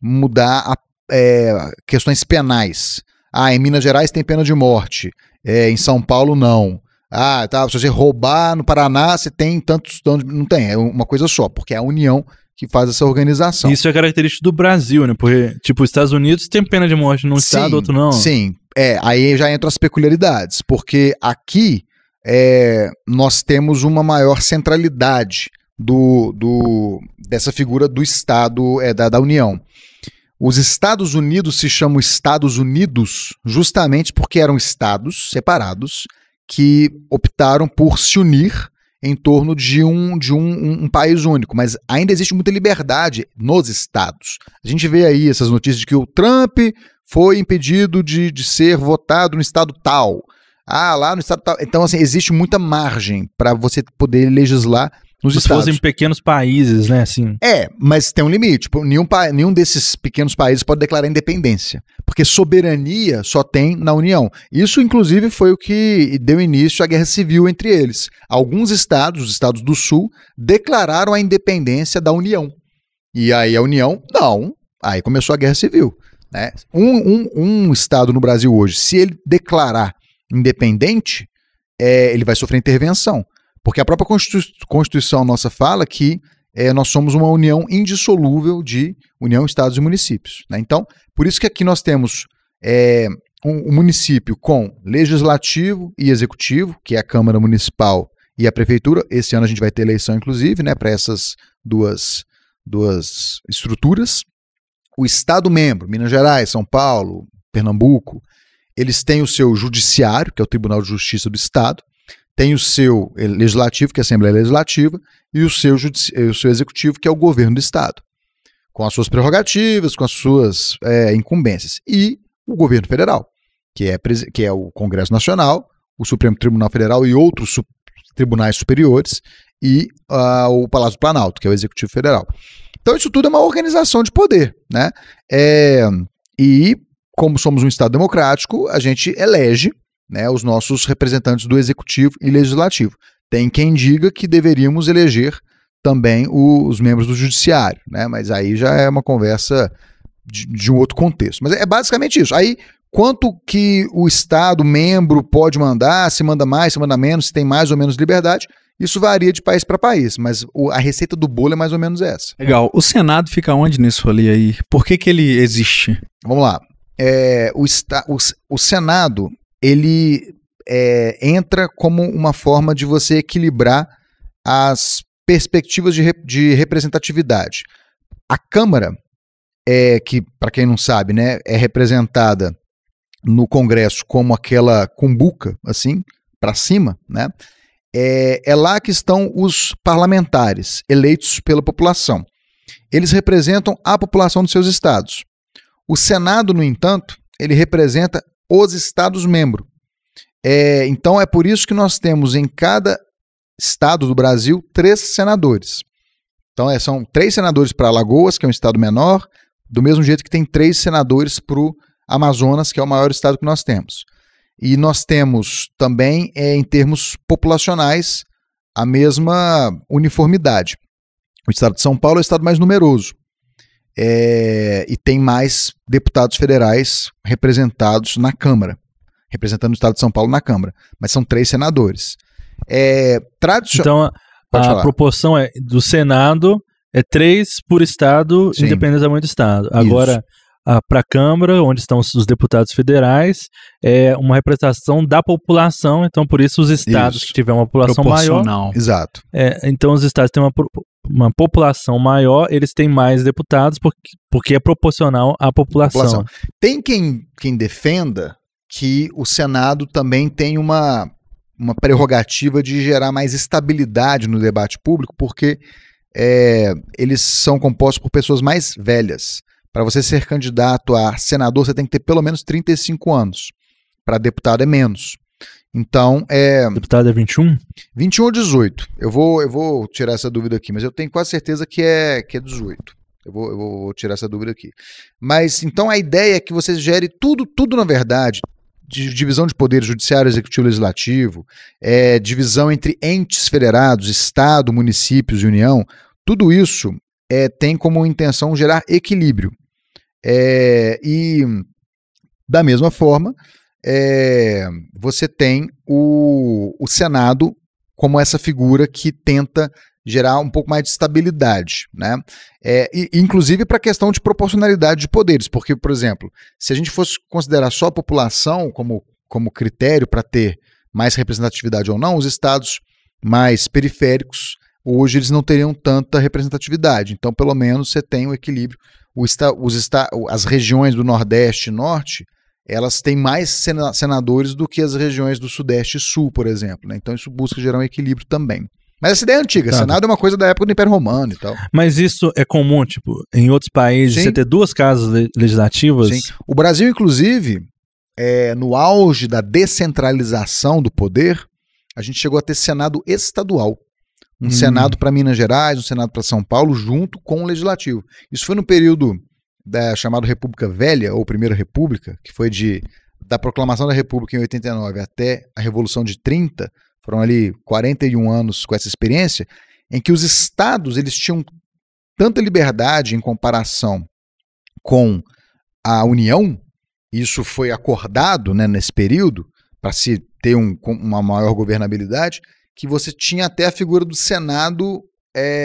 mudar questões penais. Em Minas Gerais tem pena de morte, em São Paulo não. Se você roubar no Paraná, você tem tantos... Não tem, é uma coisa só, porque é a União que faz essa organização. Isso é característico do Brasil, né? Porque, tipo, os Estados Unidos tem pena de morte num estado, outro não. Sim, aí já entram as peculiaridades, porque aqui nós temos uma maior centralidade dessa figura do Estado, da União. Os Estados Unidos se chamam Estados Unidos justamente porque eram estados separados que optaram por se unir em torno de um país único, mas ainda existe muita liberdade nos estados. A gente vê aí essas notícias de que o Trump foi impedido de ser votado no estado tal. Lá no estado tal. Então, assim, existe muita margem para você poder legislar nos estados. Fossem pequenos países, né? Assim. Mas tem um limite. Tipo, nenhum desses pequenos países pode declarar independência, porque soberania só tem na União. Isso, inclusive, foi o que deu início à guerra civil entre eles. Alguns estados, os estados do Sul, declararam a independência da União. E aí a União, não. Aí começou a guerra civil. Né? Um estado no Brasil hoje, se ele declarar independente, ele vai sofrer intervenção. Porque a própria Constituição nossa fala que nós somos uma união indissolúvel de União, Estados e municípios. Né? Então, por isso que aqui nós temos um município com legislativo e executivo, que é a Câmara Municipal e a Prefeitura. Esse ano a gente vai ter eleição, inclusive, né, para essas duas estruturas. O Estado-membro, Minas Gerais, São Paulo, Pernambuco, eles têm o seu judiciário, que é o Tribunal de Justiça do Estado, tem o seu legislativo, que é a Assembleia Legislativa, e o seu executivo, que é o governo do Estado, com as suas prerrogativas, com as suas incumbências. E o governo federal, que é o Congresso Nacional, o Supremo Tribunal Federal e outros tribunais superiores, e o Palácio do Planalto, que é o Executivo Federal. Então isso tudo é uma organização de poder, né? E como somos um Estado democrático, a gente elege, né, os nossos representantes do Executivo e Legislativo. Tem quem diga que deveríamos eleger também os membros do Judiciário, né? Mas aí já é uma conversa de um outro contexto. Mas é basicamente isso. Aí, quanto que o Estado membro pode mandar, se manda mais, se manda menos, se tem mais ou menos liberdade, isso varia de país para país, mas a receita do bolo é mais ou menos essa. Legal. O Senado fica onde nisso ali aí? Por que ele existe? Vamos lá. O Senado, ele entra como uma forma de você equilibrar as perspectivas de representatividade. A Câmara, que, para quem não sabe, né, é representada no Congresso como aquela cumbuca, assim, para cima, né? É lá que estão os parlamentares eleitos pela população. Eles representam a população dos seus estados. O Senado, no entanto, ele representa os estados-membros. Então é por isso que nós temos em cada estado do Brasil 3 senadores. Então são 3 senadores para Alagoas, que é um estado menor, do mesmo jeito que tem 3 senadores para o Amazonas, que é o maior estado que nós temos. E nós temos também, em termos populacionais, a mesma uniformidade. O estado de São Paulo é o estado mais numeroso. E tem mais deputados federais representados na Câmara, representando o estado de São Paulo na Câmara. Mas são 3 senadores. Então, a proporção do Senado é 3 por estado, Sim. independente do tamanho do estado. Agora, para a Câmara, onde estão os deputados federais, é uma representação da população, então por isso os estados que tiverem uma população maior... Exato. Então os estados têm uma população maior, eles têm mais deputados porque é proporcional à população. Tem quem defenda que o Senado também tem uma prerrogativa de gerar mais estabilidade no debate público, porque eles são compostos por pessoas mais velhas. Para você ser candidato a senador, você tem que ter pelo menos 35 anos. Para deputado é menos. Então, Deputado é 21? 21 ou 18. Eu vou tirar essa dúvida aqui, mas eu tenho quase certeza que é 18. Eu vou tirar essa dúvida aqui. Mas, então, a ideia é que você gere tudo na verdade, divisão de poderes judiciário, executivo, legislativo, divisão entre entes federados, Estado, municípios e União, tudo isso tem como intenção gerar equilíbrio. E, da mesma forma, você tem o Senado como essa figura que tenta gerar um pouco mais de estabilidade, né? Inclusive para a questão de proporcionalidade de poderes, porque, por exemplo, se a gente fosse considerar só a população como critério para ter mais representatividade ou não, os estados mais periféricos, hoje eles não teriam tanta representatividade. Então, pelo menos, você tem um equilíbrio. As regiões do Nordeste e Norte, elas têm mais senadores do que as regiões do Sudeste e Sul, por exemplo, né? Então, isso busca gerar um equilíbrio também. Mas essa ideia é antiga. Senado é uma coisa da época do Império Romano e tal. Mas isso é comum, tipo, em outros países, Sim. Você ter 2 casas legislativas? Sim. O Brasil, inclusive, no auge da descentralização do poder, a gente chegou a ter Senado estadual. Um Senado para Minas Gerais, um Senado para São Paulo, junto com o Legislativo. Isso foi no período da chamada República Velha, ou Primeira República, que foi da proclamação da República em 89 até a Revolução de 30, foram ali 41 anos com essa experiência, em que os estados eles tinham tanta liberdade em comparação com a União, isso foi acordado, né, nesse período, para se ter uma maior governabilidade, que você tinha até a figura do Senado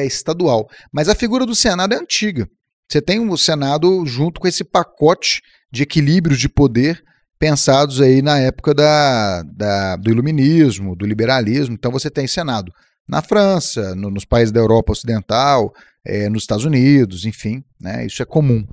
estadual. Mas a figura do Senado é antiga. Você tem o Senado junto com esse pacote de equilíbrios de poder pensados aí na época do iluminismo, do liberalismo. Então você tem Senado na França, nos países da Europa Ocidental, nos Estados Unidos, enfim, né? Isso é comum.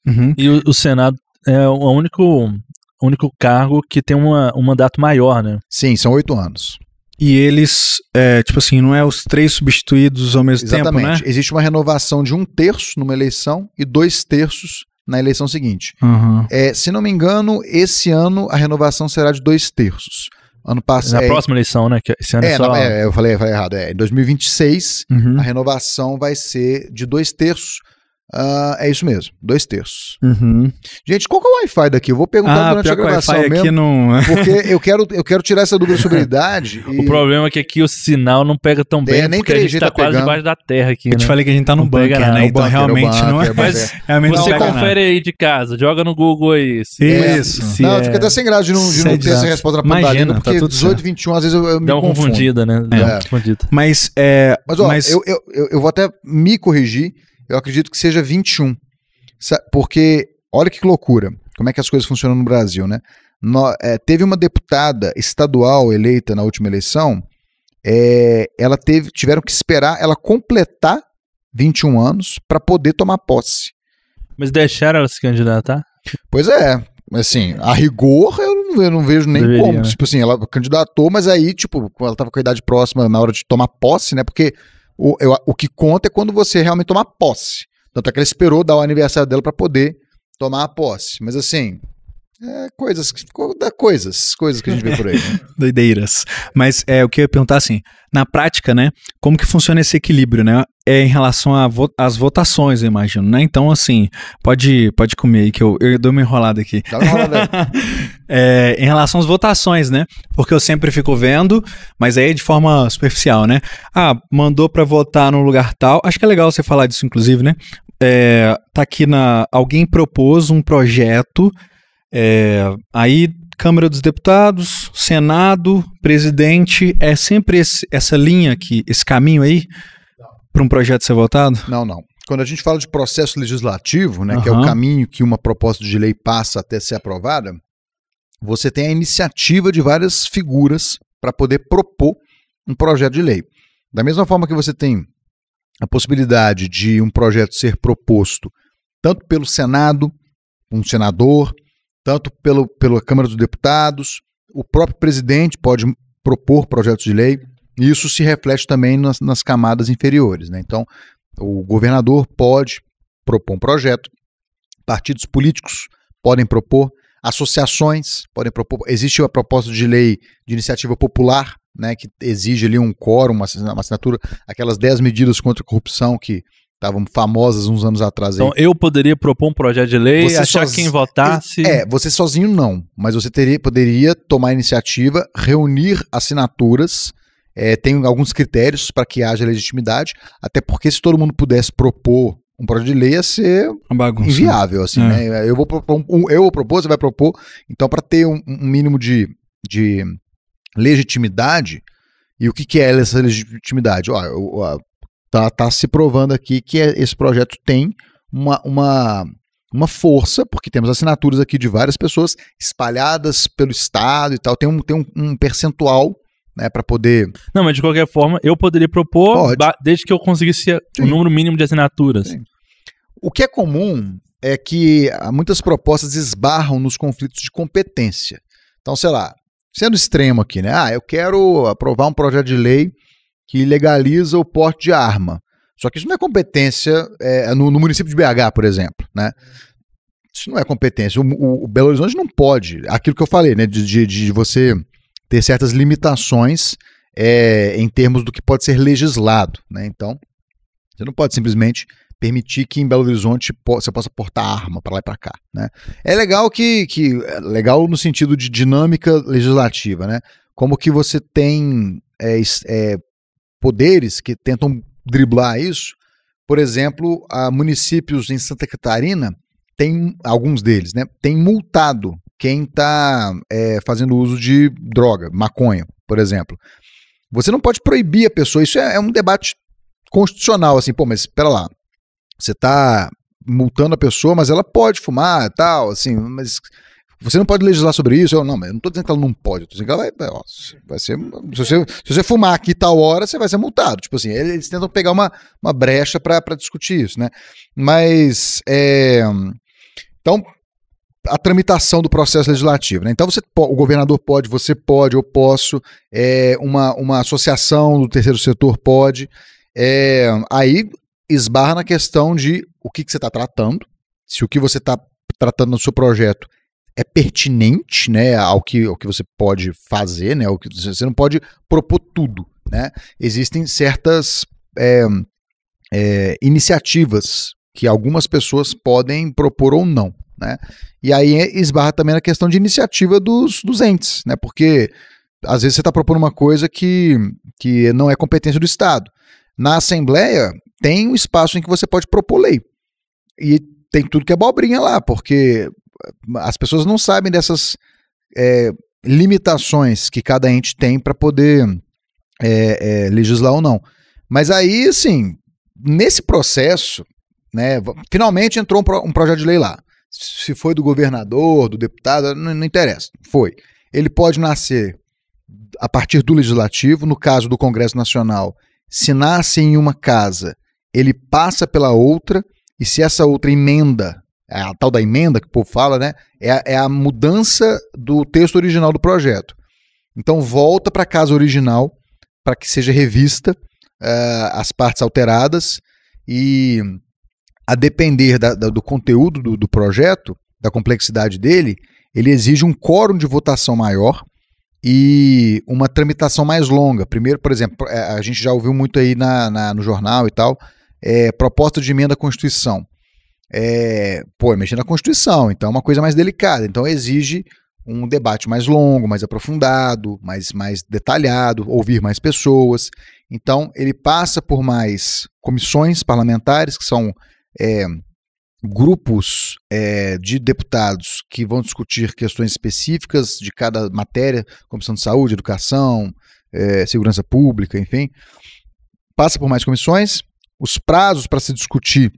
Uhum. E o Senado é o único cargo que tem um mandato maior, né? Sim, são 8 anos. E eles, tipo assim, não é os 3 substituídos ao mesmo tempo, né? Exatamente. Existe uma renovação de 1/3 numa eleição e 2/3 na eleição seguinte. Uhum. Se não me engano, esse ano a renovação será de 2/3. Ano passado. Na próxima eleição, né? Que esse ano eu falei errado. Em 2026, a renovação vai ser de 2/3. É isso mesmo, 2/3. Uhum. Gente, qual que é o Wi-Fi daqui? Eu vou perguntar durante a gravação mesmo. Aqui não... Porque eu quero tirar essa dúvida sobre a idade. O problema é que aqui o sinal não pega tão bem, nem porque a gente tá quase debaixo da terra aqui, Eu te falei que a gente tá no bunker, né? Então realmente não é... Mas você confere aí de casa, joga no Google aí. Isso. Não, eu fico até sem graça de não ter essa resposta na ponta da língua, porque tá 18, 21, às vezes eu me dá uma confundo. confundida, né? Dá uma confundida. Mas eu vou até me corrigir, eu acredito que seja 21. Porque, olha que loucura, como é que as coisas funcionam no Brasil, né? Teve uma deputada estadual eleita na última eleição, tiveram que esperar ela completar 21 anos para poder tomar posse. Mas deixaram ela se candidatar? Pois é, assim, a rigor eu não vejo nem como. Né? Tipo assim, ela candidatou, mas aí, tipo, ela estava com a idade próxima na hora de tomar posse, né? Porque o que conta é quando você realmente tomar posse. Tanto é que ela esperou dar o aniversário dela para poder tomar a posse. Mas assim, Coisas que a gente vê por aí. Né? Doideiras. Mas o que eu ia perguntar assim, na prática, né, como que funciona esse equilíbrio, né? Em relação às votações, eu imagino, né? Então, assim, pode comer aí que eu dou uma enrolada aqui. Dá uma enrolada aí. Em relação às votações, né? Porque eu sempre fico vendo, mas aí de forma superficial, né? Mandou pra votar num lugar tal. Acho que é legal você falar disso, inclusive, né? Tá aqui alguém propôs um projeto. Aí, Câmara dos Deputados, Senado, Presidente, é sempre essa linha aqui, esse caminho aí, para um projeto ser votado? Não. Quando a gente fala de processo legislativo, né, que é o caminho que uma proposta de lei passa até ser aprovada, você tem a iniciativa de várias figuras para poder propor um projeto de lei. Da mesma forma que você tem a possibilidade de um projeto ser proposto tanto pelo Senado, um senador, tanto pela Câmara dos Deputados, o próprio presidente pode propor projetos de lei, e isso se reflete também nas camadas inferiores, né? Então, o governador pode propor um projeto, partidos políticos podem propor, associações podem propor. Existe a proposta de lei de iniciativa popular, né, que exige ali um quórum, uma assinatura, aquelas 10 medidas contra a corrupção que estavam famosas uns anos atrás. Então, eu poderia propor um projeto de lei, achar quem votasse... Você sozinho não, mas você poderia tomar a iniciativa, reunir assinaturas, tem alguns critérios para que haja legitimidade, até porque se todo mundo pudesse propor um projeto de lei ia ser inviável, assim, né? Eu vou propor, você vai propor, então para ter um mínimo de legitimidade, e o que é essa legitimidade? Tá se provando aqui que esse projeto tem uma força, porque temos assinaturas aqui de várias pessoas espalhadas pelo estado e tal, tem um percentual, né, para poder... Não, mas de qualquer forma, eu poderia propor, desde que eu conseguisse o número mínimo de assinaturas. Sim. O que é comum é que muitas propostas esbarram nos conflitos de competência. Então, sei lá, sendo extremo aqui, né? Eu quero aprovar um projeto de lei que legaliza o porte de arma. Só que isso não é competência no município de BH, por exemplo, né? Isso não é competência. O Belo Horizonte não pode. Aquilo que eu falei, né? De você ter certas limitações em termos do que pode ser legislado, né? Então, você não pode simplesmente permitir que em Belo Horizonte você possa portar arma para lá e para cá, né? É legal legal no sentido de dinâmica legislativa, né? Como que você tem poderes que tentam driblar isso. Por exemplo, municípios em Santa Catarina, tem alguns deles, né? Tem multado quem está fazendo uso de droga, maconha, por exemplo. Você não pode proibir a pessoa, isso é um debate constitucional, assim, mas espera lá, você está multando a pessoa, mas ela pode fumar e tal, assim, mas você não pode legislar sobre isso. Eu não estou dizendo que ela não pode, eu estou dizendo que ela vai ser, se você fumar aqui tal hora, você vai ser multado, tipo assim, eles tentam pegar uma brecha para discutir isso, né, mas então a tramitação do processo legislativo, né? Então o governador pode, você pode, eu posso, uma associação do terceiro setor pode, aí esbarra na questão de o que você está tratando, se o que você está tratando no seu projeto é pertinente, né, ao que você pode fazer, né, você não pode propor tudo, né? Existem certas iniciativas que algumas pessoas podem propor ou não, né? E aí esbarra também na questão de iniciativa dos entes, né? Porque às vezes você está propondo uma coisa que não é competência do Estado. Na Assembleia tem um espaço em que você pode propor lei. E tem tudo que é abobrinha lá, porque as pessoas não sabem dessas limitações que cada ente tem para poder legislar ou não. Mas aí, assim, nesse processo, né, finalmente entrou um projeto de lei lá. Se foi do governador, do deputado, não interessa. Foi. Ele pode nascer a partir do legislativo, no caso do Congresso Nacional, se nasce em uma casa, ele passa pela outra, e se essa outra emenda, a tal da emenda que o povo fala, né, é a mudança do texto original do projeto. Então volta para a casa original, para que seja revista as partes alteradas, e a depender do conteúdo do projeto, da complexidade dele, ele exige um quórum de votação maior e uma tramitação mais longa. Primeiro, por exemplo, a gente já ouviu muito aí no jornal e tal, proposta de emenda à Constituição. Mexer na Constituição, então é uma coisa mais delicada, então exige um debate mais longo, mais aprofundado, mais detalhado, ouvir mais pessoas. Então, ele passa por mais comissões parlamentares, que são grupos de deputados que vão discutir questões específicas de cada matéria, Comissão de Saúde, Educação, Segurança Pública, enfim. Passa por mais comissões, os prazos para se discutir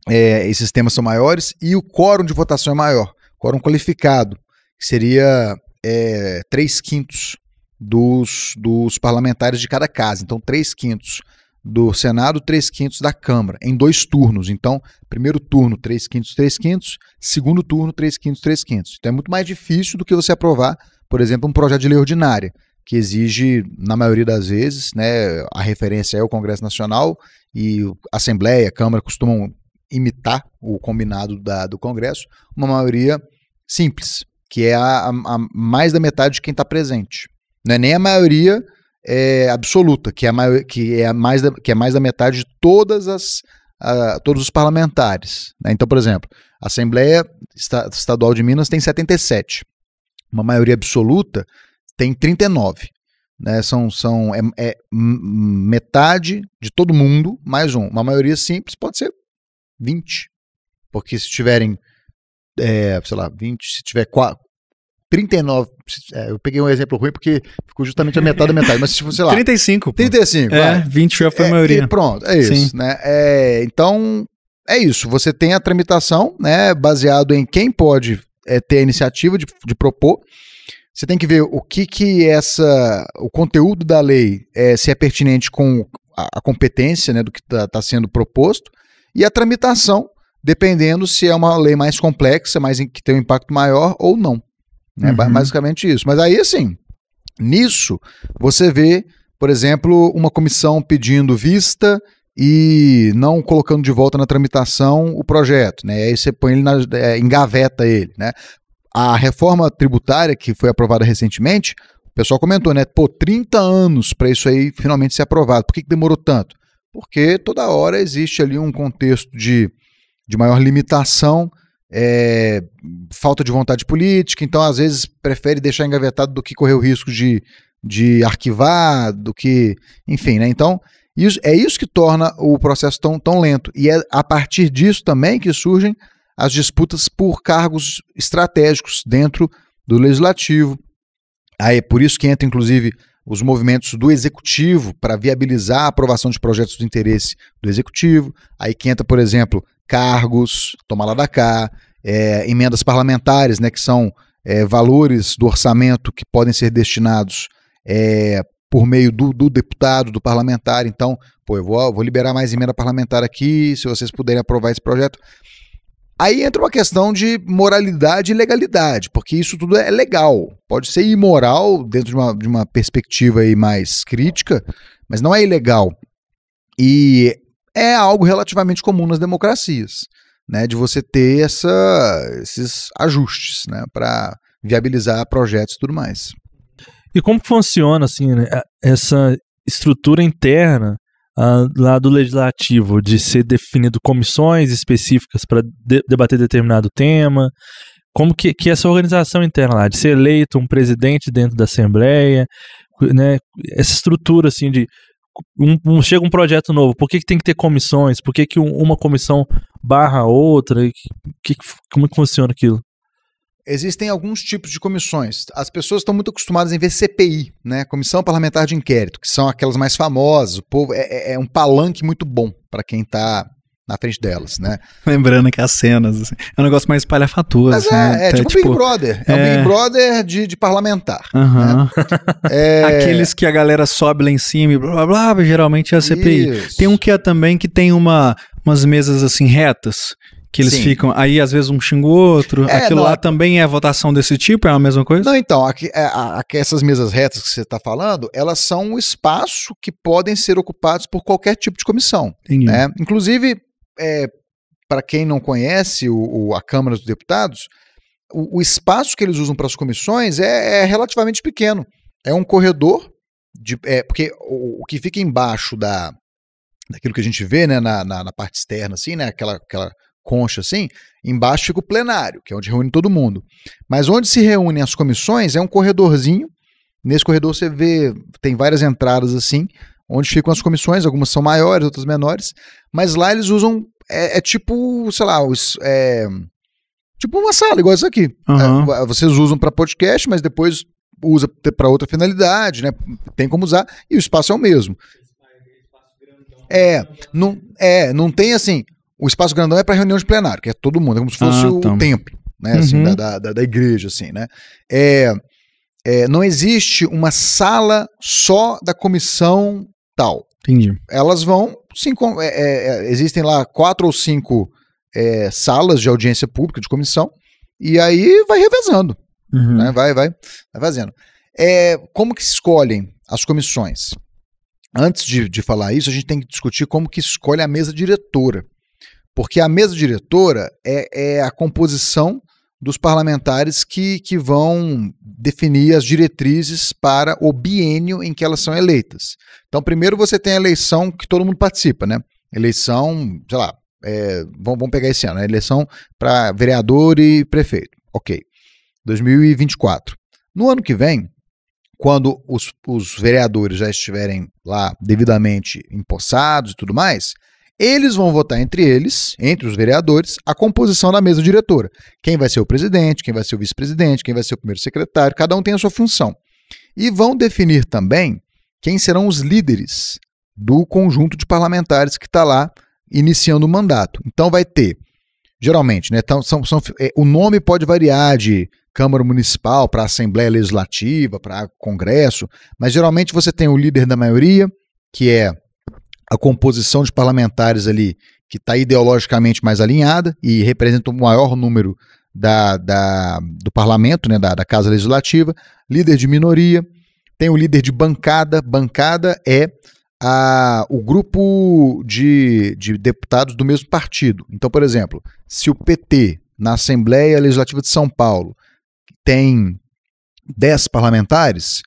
esses temas são maiores e o quórum de votação é maior, quórum qualificado, que seria 3/5 dos parlamentares de cada casa. Então, 3/5 do Senado, 3/5 da Câmara, em 2 turnos. Então, primeiro turno, 3/5, 3/5, segundo turno, 3/5, 3/5. Então, é muito mais difícil do que você aprovar, por exemplo, um projeto de lei ordinária, que exige, na maioria das vezes, né, a referência é o Congresso Nacional e a Assembleia, a Câmara costumam imitar o combinado do Congresso, uma maioria simples, que é a mais da metade de quem está presente. Não é nem a maioria absoluta, que é mais da metade de todos os parlamentares. Né? Então, por exemplo, a Assembleia Estadual de Minas tem 77. Uma maioria absoluta tem 39. Né? Metade de todo mundo mais um. Uma maioria simples pode ser 20. Porque se tiverem, 20, se tiver 39, eu peguei um exemplo ruim porque ficou justamente a metade da metade, mas se sei lá... 35. 35, 20 já foi a maioria. Pronto, é isso. Sim. Né? Então, é isso. Você tem a tramitação, né, baseado em quem pode ter a iniciativa de propor. Você tem que ver o que o conteúdo da lei se é pertinente com a competência, né, do que está sendo proposto, e a tramitação, dependendo se é uma lei mais complexa, que tem um impacto maior ou não. Né? Basicamente isso. Mas aí, assim, nisso, você vê, por exemplo, uma comissão pedindo vista e não colocando de volta na tramitação o projeto. Né? Aí você põe ele engaveta ele. Né? A reforma tributária, que foi aprovada recentemente, o pessoal comentou, né? 30 anos para isso aí finalmente ser aprovado. Por que demorou tanto? Porque toda hora existe ali um contexto de maior limitação, falta de vontade política, então às vezes prefere deixar engavetado do que correr o risco de arquivar, do que... Enfim, né? Então, é isso que torna o processo tão lento. E é a partir disso também que surgem as disputas por cargos estratégicos dentro do Legislativo. Aí é por isso que entra, inclusive, os movimentos do Executivo para viabilizar a aprovação de projetos de interesse do Executivo. Aí que entra, por exemplo, cargos, toma lá da cá, emendas parlamentares, né, que são valores do orçamento que podem ser destinados por meio do deputado, do parlamentar. Então, eu vou liberar mais emenda parlamentar aqui, se vocês puderem aprovar esse projeto. Aí entra uma questão de moralidade e legalidade, porque isso tudo é legal. Pode ser imoral dentro de uma perspectiva aí mais crítica, mas não é ilegal. E é algo relativamente comum nas democracias, né, de você ter esses ajustes, né, para viabilizar projetos e tudo mais. E como funciona assim, né, essa estrutura interna lá do Legislativo, de ser definido comissões específicas para debater determinado tema? Como que essa organização interna lá, de ser eleito um presidente dentro da Assembleia, né, essa estrutura assim de chega um projeto novo, por que tem que ter comissões? Por que uma comissão barra a outra? Como que funciona aquilo? Existem alguns tipos de comissões. As pessoas estão muito acostumadas em ver CPI, né? Comissão Parlamentar de Inquérito, que são aquelas mais famosas. O povo é um palanque muito bom para quem está na frente delas, né? Lembrando que as cenas, assim, é um negócio mais espalhafatoso. Mas né? Tipo Big Brother. É um Big Brother de parlamentar. Né? Aqueles que a galera sobe lá em cima e blá blá blá, geralmente é a CPI. Isso. Tem um que também que tem umas mesas assim retas, que eles ficam, aí às vezes um xinga o outro, aquilo lá também é votação desse tipo, é a mesma coisa? Não, então, essas mesas retas que você está falando, elas são um espaço que podem ser ocupados por qualquer tipo de comissão. Né? Inclusive, para quem não conhece a Câmara dos Deputados, o espaço que eles usam para as comissões é relativamente pequeno. É um corredor, porque o que fica embaixo daquilo que a gente vê, né, na parte externa, assim, né, aquela concha assim, embaixo fica o plenário, que é onde reúne todo mundo. Mas onde se reúnem as comissões é um corredorzinho. Nesse corredor você vê, tem várias entradas assim, onde ficam as comissões, algumas são maiores, outras menores, mas lá eles usam, tipo, sei lá, tipo uma sala, igual essa aqui. Uhum. Vocês usam para podcast, mas depois usa para outra finalidade, né? Tem como usar, e o espaço é o mesmo. Não tem assim, o espaço grandão é para reunião de plenário, que é todo mundo, é como se fosse o templo, né? Assim, da igreja, assim, né? Não existe uma sala só da comissão tal. Entendi. Elas vão, existem lá 4 ou 5 salas de audiência pública de comissão, e aí vai revezando, né? Vai fazendo. Como que se escolhem as comissões? Antes de falar isso, a gente tem que discutir como que escolhe a mesa diretora, porque a mesa diretora é a composição dos parlamentares que vão definir as diretrizes para o biênio em que elas são eleitas. Então, primeiro você tem a eleição que todo mundo participa, né? Eleição, sei lá, vamos pegar esse ano, né? Eleição para vereador e prefeito. Ok. 2024. No ano que vem, quando os vereadores já estiverem lá devidamente empossados e tudo mais, eles vão votar entre os vereadores, a composição da mesa diretora. Quem vai ser o presidente, quem vai ser o vice-presidente, quem vai ser o primeiro secretário, cada um tem a sua função. E vão definir também quem serão os líderes do conjunto de parlamentares que está lá iniciando o mandato. Então vai ter, geralmente, né? Então, o nome pode variar de Câmara Municipal para Assembleia Legislativa, para Congresso, mas geralmente você tem o líder da maioria, que é a composição de parlamentares ali que está ideologicamente mais alinhada e representa o maior número do parlamento, né, da Casa Legislativa. Líder de minoria, tem o líder de bancada. Bancada é o grupo de deputados do mesmo partido. Então, por exemplo, se o PT, na Assembleia Legislativa de São Paulo, tem 10 parlamentares,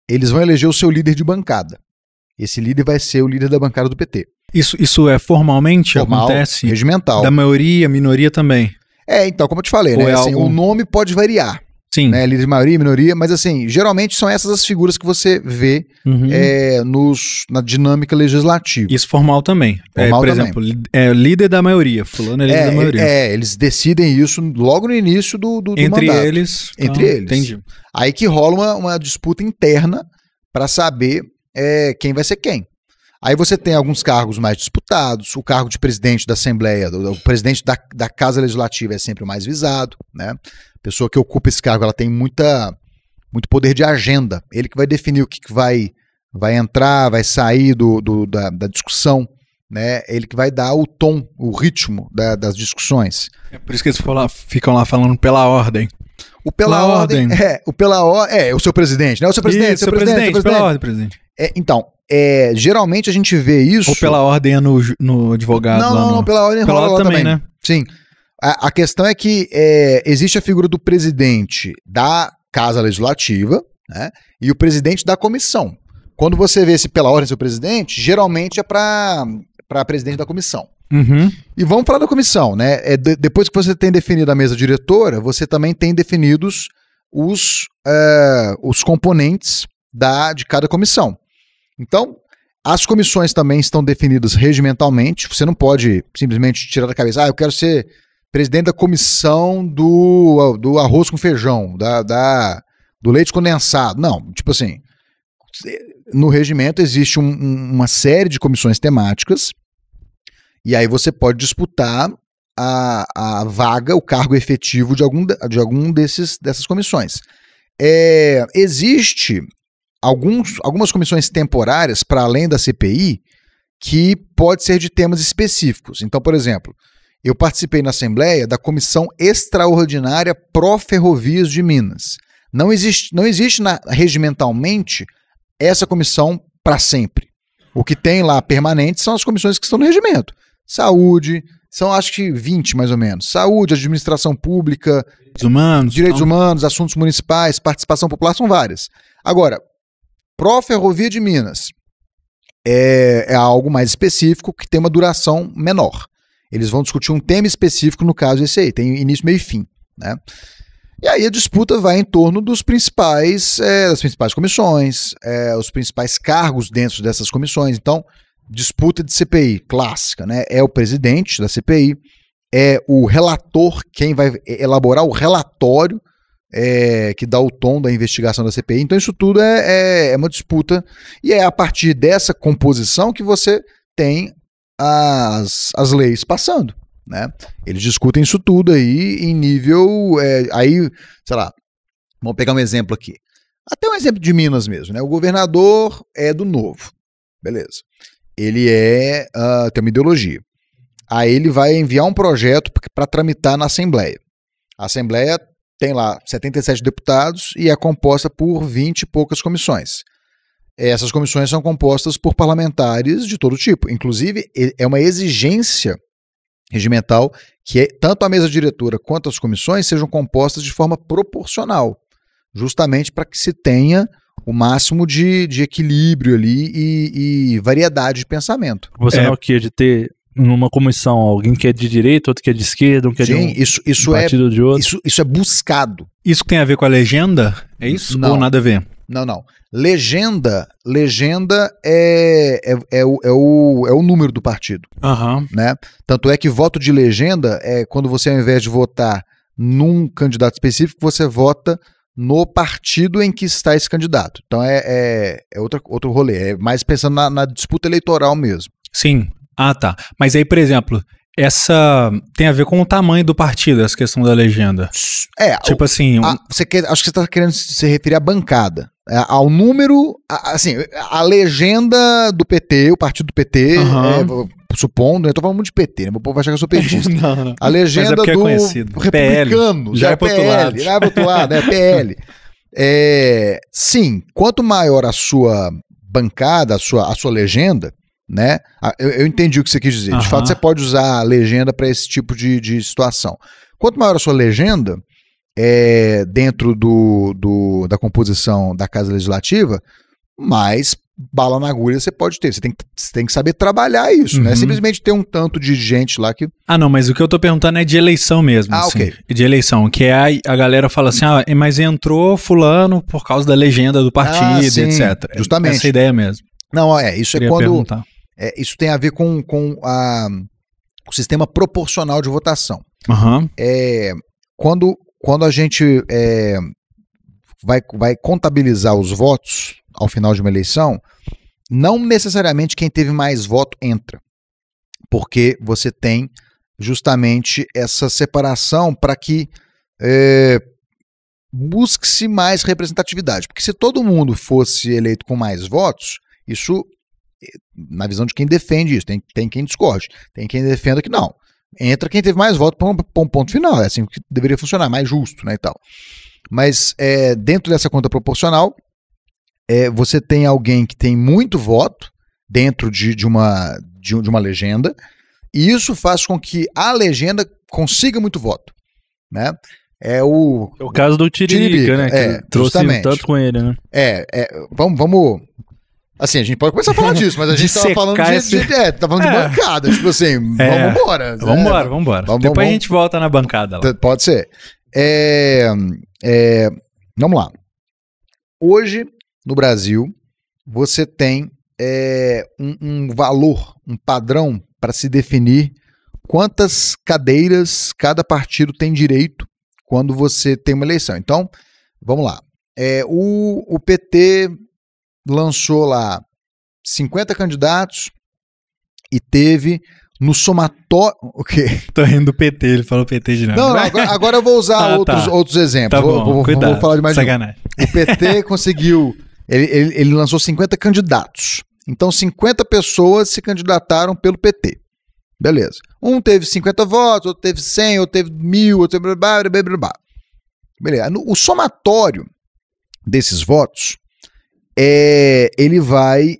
eles vão eleger o seu líder de bancada. Esse líder vai ser o líder da bancada do PT. Isso é formalmente acontece? Regimental. Da maioria, minoria também? Então, como eu te falei, né? Assim, o nome pode variar. Sim. Né? Líder de maioria, minoria, mas assim, geralmente são essas as figuras que você vê na dinâmica legislativa. Isso formal também. Formal por também. exemplo, líder da maioria, fulano é líder da maioria. Eles decidem isso logo no início do Entre mandato. eles. Entre eles. Entendi. Aí que rola uma disputa interna para saber quem vai ser quem. Aí você tem alguns cargos mais disputados, o cargo de presidente da Assembleia, o presidente da Casa Legislativa é sempre o mais visado, né? A pessoa que ocupa esse cargo, ela tem muito poder de agenda, ele que vai definir o que vai entrar, vai sair da discussão, né? Ele que vai dar o tom, o ritmo das discussões. É por isso que eles ficam lá falando pela ordem. O pela ordem. O seu presidente, né? O seu presidente, Isso, seu presidente. Pela ordem, presidente. Então, geralmente a gente vê isso... Ou pela ordem no advogado? Não, pela ordem rola lá também, né? Sim. A questão é que existe a figura do presidente da Casa Legislativa, né, e o presidente da comissão. Quando você vê esse pela ordem seu presidente, geralmente é para presidente da comissão. Uhum. E vamos falar da comissão, né? Depois que você tem definido a mesa diretora, você também tem definidos os componentes de cada comissão. Então, as comissões também estão definidas regimentalmente. Você não pode simplesmente tirar da cabeça, eu quero ser presidente da comissão do arroz com feijão, do leite condensado. Não, tipo assim, no regimento existe uma série de comissões temáticas, e aí você pode disputar a vaga, o cargo efetivo de algum dessas comissões. Existe algumas comissões temporárias, para além da CPI, que pode ser de temas específicos. Então, por exemplo, eu participei na Assembleia da Comissão Extraordinária Pró-Ferrovias de Minas. Não existe regimentalmente essa comissão para sempre. O que tem lá permanente são as comissões que estão no regimento. Saúde, São, acho que 20, mais ou menos. Saúde, administração pública, direitos humanos, assuntos municipais, participação popular, são várias. Agora, Ferrovia de Minas é algo mais específico que tem uma duração menor. Eles vão discutir um tema específico, no caso esse aí, tem início, meio e fim, né? E aí a disputa vai em torno das principais comissões, os principais cargos dentro dessas comissões. Então, disputa de CPI clássica, né? É o presidente da CPI, é o relator, quem vai elaborar o relatório que dá o tom da investigação da CPI. Então isso tudo é uma disputa, e é a partir dessa composição que você tem as leis passando, né? Eles discutem isso tudo aí em nível, aí, sei lá, vamos pegar um exemplo aqui. Até um exemplo de Minas mesmo, né? O governador é do Novo, beleza. Ele tem uma ideologia. Aí ele vai enviar um projeto para tramitar na Assembleia. A Assembleia tem lá 77 deputados e é composta por 20 e poucas comissões. Essas comissões são compostas por parlamentares de todo tipo. Inclusive, é uma exigência regimental que tanto a mesa diretora quanto as comissões sejam compostas de forma proporcional, justamente para que se tenha o máximo de equilíbrio ali e variedade de pensamento. Você não quer de ter numa comissão alguém que é de direita, outro que é de esquerda, um que é de um partido de outro? Isso é buscado. Isso tem a ver com a legenda? É isso? Não. Ou nada a ver? Não. Legenda é o número do partido. Uhum. Né? Tanto é que voto de legenda é quando você, ao invés de votar num candidato específico, você vota no partido em que está esse candidato. Então é outro rolê. É mais pensando na disputa eleitoral mesmo. Sim. Ah, tá. Mas aí, por exemplo, essa tem a ver com o tamanho do partido, essa questão da legenda. Tipo assim... acho que você está querendo se referir à bancada. Ao número... assim, a legenda do PT, o partido do PT, supondo... Eu tô falando muito de PT, né? O povo vai achar que eu sou petista. Não. A legenda do republicano. Já é pro outro lado. Já é pro outro lado, é PL. Sim, quanto maior a sua bancada, a sua legenda, né? Eu entendi o que você quis dizer. De fato, você pode usar a legenda para esse tipo de situação. Quanto maior a sua legenda, dentro da composição da Casa Legislativa, mais bala na agulha você pode ter. Você tem que saber trabalhar isso, né? Simplesmente ter um tanto de gente lá que... não, mas o que eu tô perguntando é de eleição mesmo. Assim, ok. De eleição, que a galera fala assim, mas entrou fulano por causa da legenda do partido, sim, etc. Justamente. Essa ideia mesmo. Não, isso é quando... Perguntar. Isso tem a ver com o sistema proporcional de votação. Quando a gente vai contabilizar os votos ao final de uma eleição, não necessariamente quem teve mais voto entra, porque você tem justamente essa separação para que busque-se mais representatividade. Porque se todo mundo fosse eleito com mais votos, isso... na visão de quem defende isso, tem quem discorde, tem quem defenda que não. Entra quem teve mais votos para um ponto final, é assim que deveria funcionar, mais justo, né, e tal. Mas dentro dessa conta proporcional, você tem alguém que tem muito voto dentro de uma legenda, e isso faz com que a legenda consiga muito voto, né? É o caso do Tiririca, né? Que trouxe tanto com ele, né? Vamos... Assim, a gente pode começar a falar disso, mas a gente tava falando de bancada, tipo assim, vamos embora. Vamos. Depois a gente volta na bancada lá. Pode ser. Vamos lá. Hoje, no Brasil, você tem um valor, um padrão para se definir quantas cadeiras cada partido tem direito quando você tem uma eleição. Então, vamos lá. O PT... lançou lá 50 candidatos e teve no somatório... O quê? Tô rindo do PT, ele falou PT de novo. Não, agora eu vou usar outros exemplos. Tá bom, cuidado, vou falar de mais sacanagem. O PT conseguiu... Ele lançou 50 candidatos. Então 50 pessoas se candidataram pelo PT. Beleza. Um teve 50 votos, outro teve 100, outro teve 1000, outro teve... Beleza. O somatório desses votos... ele vai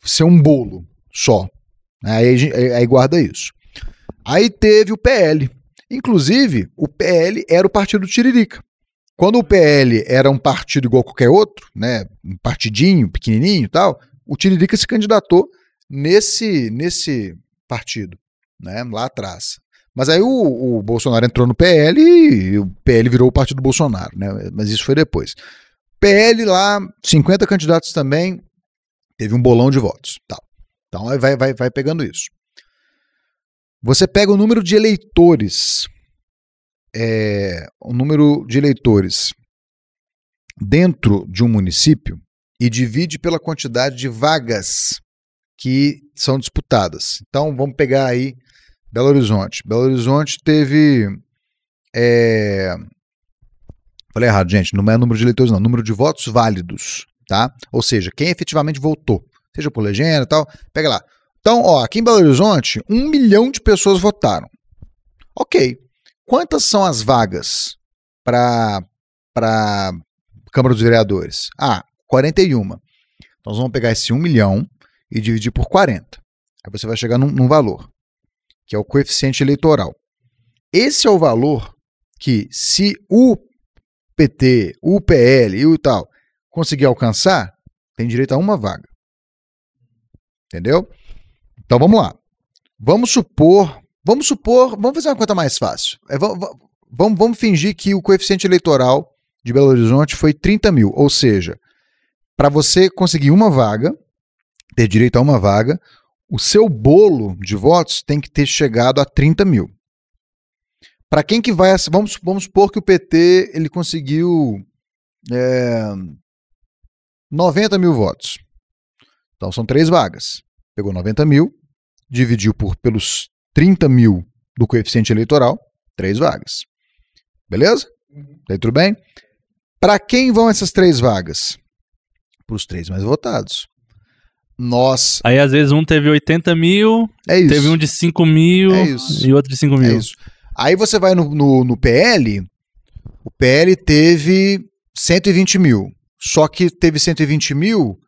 ser um bolo só. Aí guarda isso. Aí teve o PL. Inclusive, o PL era o partido do Tiririca. Quando o PL era um partido igual a qualquer outro, né, um partidinho, pequenininho e tal, o Tiririca se candidatou nesse partido, né, lá atrás. Mas aí o Bolsonaro entrou no PL e o PL virou o partido do Bolsonaro, né, mas isso foi depois. PL lá, 50 candidatos também, teve um bolão de votos. Tal. Então aí vai pegando isso. Você pega o número de eleitores, dentro de um município e divide pela quantidade de vagas que são disputadas. Então vamos pegar aí Belo Horizonte. Belo Horizonte teve... Falei errado, gente. Não é número de eleitores, não. Número de votos válidos, tá? Ou seja, quem efetivamente votou. Seja por legenda e tal. Pega lá. Então, ó, aqui em Belo Horizonte, 1 milhão de pessoas votaram. Ok. Quantas são as vagas para Câmara dos Vereadores? 41. Então, nós vamos pegar esse 1 milhão e dividir por 40. Aí você vai chegar num valor, que é o coeficiente eleitoral. Esse é o valor que, se o PT, o PL e o tal conseguir alcançar, tem direito a uma vaga. Entendeu? Então vamos lá. Vamos fazer uma conta mais fácil. Vamos fingir que o coeficiente eleitoral de Belo Horizonte foi 30 mil. Ou seja, para você conseguir uma vaga, ter direito a uma vaga, o seu bolo de votos tem que ter chegado a 30 mil. Para quem que vai... Vamos supor que o PT ele conseguiu 90 mil votos. Então são 3 vagas. Pegou 90 mil, dividiu pelos 30 mil do coeficiente eleitoral, 3 vagas. Beleza? Tá aí tudo bem? Para quem vão essas 3 vagas? Para os 3 mais votados. Aí às vezes um teve 80 mil, teve um de 5 mil e outro de 5 mil. É isso. Aí você vai no PL, o PL teve 120 mil. Só que teve 120 mil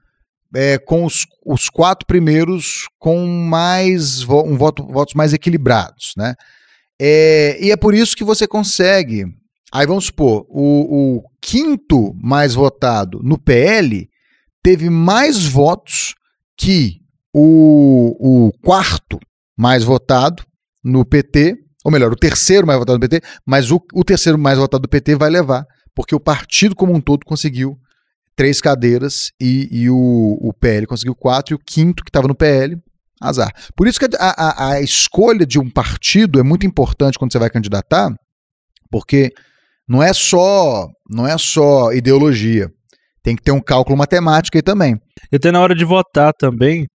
com os 4 primeiros com mais votos mais equilibrados, né? E é por isso que você consegue. Aí vamos supor, o 5º mais votado no PL teve mais votos que o 4º mais votado no PT, ou melhor, o 3º mais votado no PT, mas o 3º mais votado do PT vai levar, porque o partido como um todo conseguiu 3 cadeiras e o PL conseguiu 4 e o 5º que estava no PL, azar. Por isso que a escolha de um partido é muito importante quando você vai candidatar, porque não é só ideologia, tem que ter um cálculo matemático aí também. E até na hora de votar também,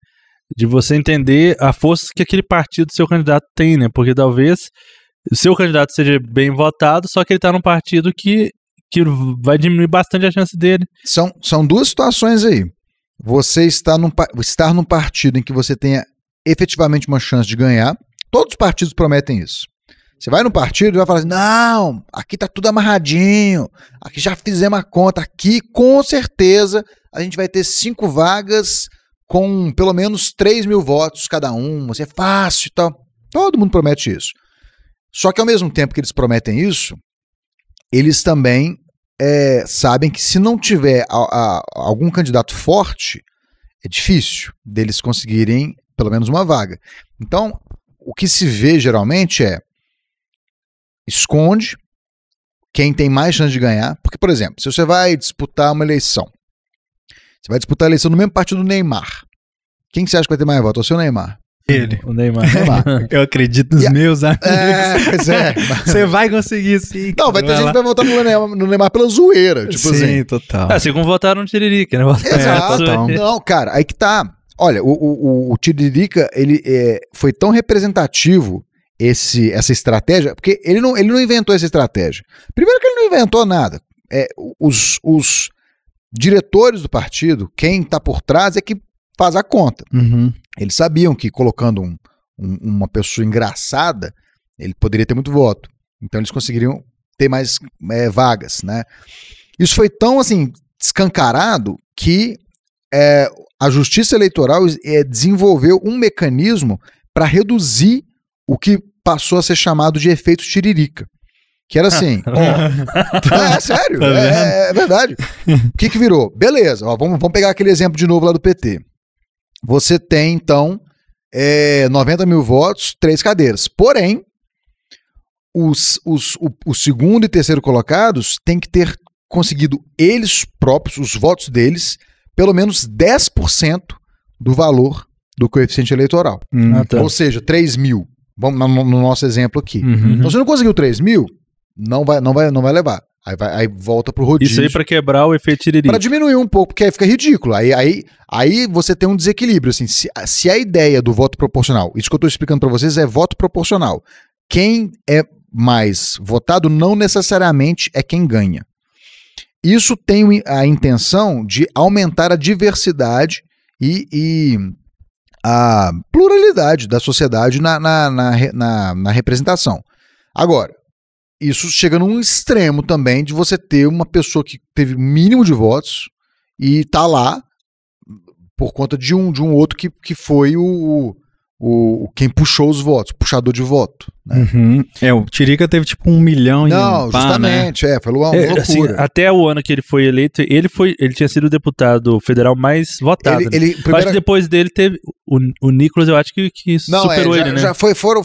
de você entender a força que aquele partido, seu candidato tem, né? Porque talvez o seu candidato seja bem votado, só que ele está num partido que vai diminuir bastante a chance dele. São 2 situações aí. Você estar num partido em que você tenha efetivamente uma chance de ganhar. Todos os partidos prometem isso. Você vai no partido e vai falar assim, não, aqui tá tudo amarradinho, aqui já fizemos a conta, aqui com certeza a gente vai ter 5 vagas com pelo menos 3 mil votos cada um, é fácil e tal. Todo mundo promete isso. Só que ao mesmo tempo que eles prometem isso, eles também sabem que se não tiver algum candidato forte, é difícil deles conseguirem pelo menos uma vaga. Então, o que se vê geralmente esconde quem tem mais chance de ganhar. Porque, por exemplo, se você vai disputar uma eleição, você vai disputar a eleição no mesmo partido do Neymar. Quem que você acha que vai ter mais voto? Ou o Neymar? Ele. O Neymar. Eu acredito nos meus amigos. Pois é. Você vai conseguir sim. Não, vai ter gente que vai votar no Neymar pela zoeira. Tipo sim, assim. Total. Assim como votaram no Tiririca, né? Exato. Não, cara, aí que tá. Olha, o Tiririca, ele foi tão representativo essa estratégia, porque ele não inventou essa estratégia. Primeiro que ele não inventou nada. Os diretores do partido, quem está por trás é que faz a conta. Uhum. Eles sabiam que colocando uma pessoa engraçada, ele poderia ter muito voto. Então eles conseguiriam ter mais vagas, né? Isso foi tão assim escancarado que a Justiça Eleitoral desenvolveu um mecanismo para reduzir o que passou a ser chamado de efeito Tiririca. Que era assim, sério, é verdade. O que virou? Beleza, vamos pegar aquele exemplo de novo lá do PT. Você tem, então, 90 mil votos, 3 cadeiras. Porém, o segundo e terceiro colocados têm que ter conseguido eles próprios, os votos deles, pelo menos 10% do valor do coeficiente eleitoral. Tá. Ou seja, 3 mil. Vamos no nosso exemplo aqui. Então, se não conseguiu 3 mil, não vai levar. Aí volta pro rodízio. Isso aí para quebrar o efeito Tiririca. Para diminuir um pouco, porque aí fica ridículo. Aí você tem um desequilíbrio. Assim, se a ideia do voto proporcional, isso que eu estou explicando para vocês é voto proporcional. Quem é mais votado não necessariamente é quem ganha. Isso tem a intenção de aumentar a diversidade e a pluralidade da sociedade na representação. Agora, isso chega num extremo também de você ter uma pessoa que teve mínimo de votos e tá lá por conta de um outro que foi quem puxou os votos, puxador de voto. Né? O Tiririca teve tipo 1 milhão Não, justamente, né? Foi uma loucura. Assim, até o ano que ele foi eleito, ele tinha sido o deputado federal mais votado. Acho que depois dele teve o Nicolas, eu acho que superou ele, né? Foram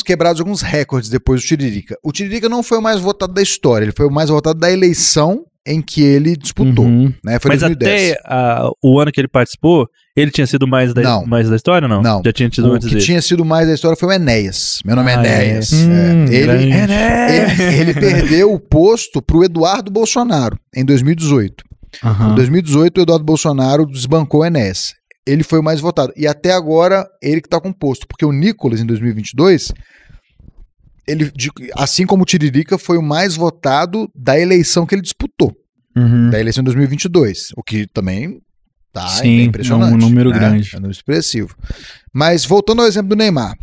quebrados alguns recordes depois do Tiririca. O Tiririca não foi o mais votado da história, ele foi o mais votado da eleição em que ele disputou, né? Foi Mas 2010. Até o ano que ele participou, ele tinha sido mais da história, não? Não. Já tinha tido antes dele. O que tinha sido mais da história foi o Enéas. Meu nome é Enéas. Ele perdeu o posto pro Eduardo Bolsonaro em 2018. Em 2018, o Eduardo Bolsonaro desbancou o Enéas. Ele foi o mais votado. E até agora, ele que tá com o posto. Porque o Nicolas, em 2022... ele, assim como o Tiririca, foi o mais votado da eleição que ele disputou. Da eleição de 2022. O que também é impressionante. É um número grande. É um número expressivo. Mas voltando ao exemplo do Neymar.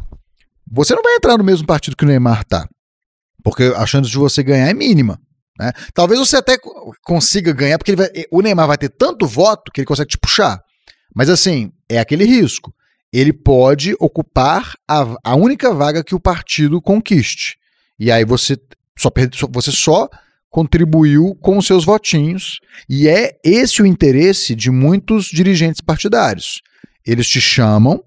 Você não vai entrar no mesmo partido que o Neymar tá. Porque a chance de você ganhar é mínima. Né? Talvez você até consiga ganhar, porque o Neymar vai ter tanto voto que ele consegue te puxar. Mas assim, é aquele risco. Ele pode ocupar a única vaga que o partido conquiste. E aí você só contribuiu com os seus votinhos. E é esse o interesse de muitos dirigentes partidários. Eles te chamam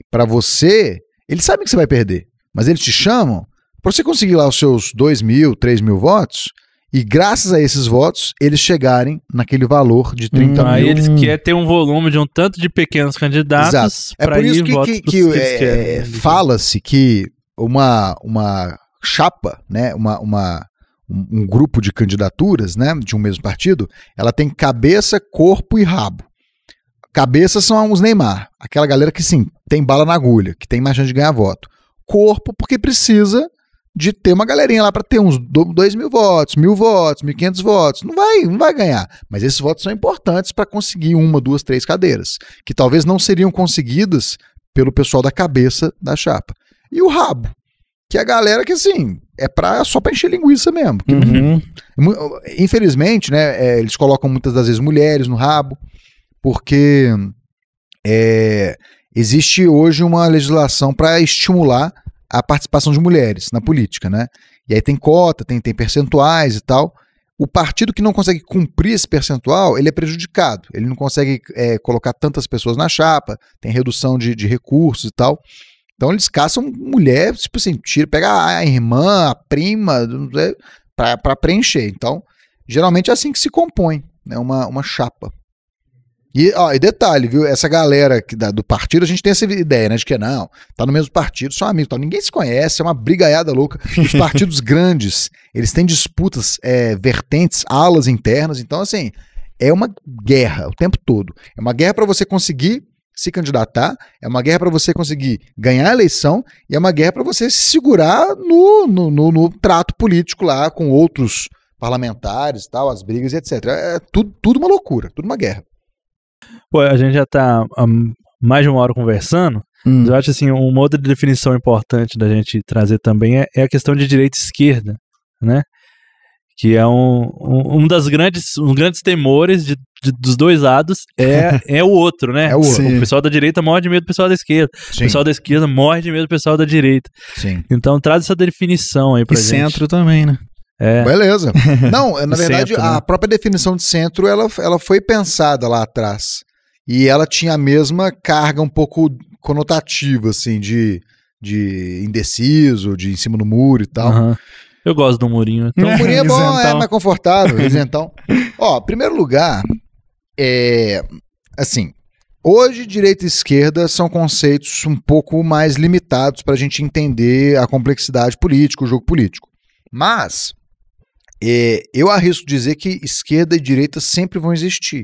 para você... Eles sabem que você vai perder, mas eles te chamam para você conseguir lá os seus 2 mil, 3 mil votos. E graças a esses votos, eles chegarem naquele valor de 30 mil. Aí eles querem ter um volume de um tanto de pequenos candidatos. É por isso que fala-se que uma chapa, né, um grupo de candidaturas, né, de um mesmo partido, ela tem cabeça, corpo e rabo. Cabeça são os Neymar, aquela galera que sim, tem bala na agulha, que tem mais chance de ganhar voto. Corpo porque precisa de ter uma galerinha lá para ter uns 2 mil votos, 1.000 votos, 1.500 votos. Não vai ganhar. Mas esses votos são importantes para conseguir 1, 2, 3 cadeiras, que talvez não seriam conseguidas pelo pessoal da cabeça da chapa. E o rabo, que é a galera que, assim, só para encher linguiça mesmo. Infelizmente, né, eles colocam muitas das vezes mulheres no rabo, porque existe hoje uma legislação para estimular a participação de mulheres na política, né? E aí tem cota, tem percentuais e tal. O partido que não consegue cumprir esse percentual, ele é prejudicado. Ele não consegue colocar tantas pessoas na chapa, tem redução de recursos e tal. Então eles caçam mulher, tipo assim, pega a irmã, a prima, para preencher. Então, geralmente é assim que se compõe, né, uma chapa. E detalhe, viu? Essa galera do partido, a gente tem essa ideia, né? De que não, tá no mesmo partido, são amigos, tal. Ninguém se conhece, é uma brigaiada louca. Os partidos grandes, eles têm disputas vertentes, alas internas. Então, assim, é uma guerra o tempo todo. É uma guerra para você conseguir se candidatar, é uma guerra para você conseguir ganhar a eleição e é uma guerra para você se segurar no trato político lá com outros parlamentares, tal, as brigas, etc. É tudo uma loucura, tudo uma guerra. Pô, a gente já tá há mais de 1 hora conversando. Eu acho assim, uma outra definição importante da gente trazer também é a questão de direita e esquerda, né? que é um dos grandes temores dos dois lados é o outro, né? É o outro. O pessoal da direita morre de medo do pessoal da esquerda. Sim. O pessoal da esquerda morre de medo do pessoal da direita. Sim. Então traz essa definição aí pra E gente. centro também, né? Beleza. Não, na verdade, Centro, né? a própria definição de centro, ela foi pensada lá atrás. E ela tinha a mesma carga um pouco conotativa, assim, de indeciso, de em cima do muro e tal. Uhum. Eu gosto do murinho. Então, o murinho é bom, isentão. é mais confortável, isentão. Ó, em primeiro lugar, assim, hoje direita e esquerda são conceitos um pouco mais limitados para a gente entender a complexidade política, o jogo político. Mas eu arrisco dizer que esquerda e direita sempre vão existir,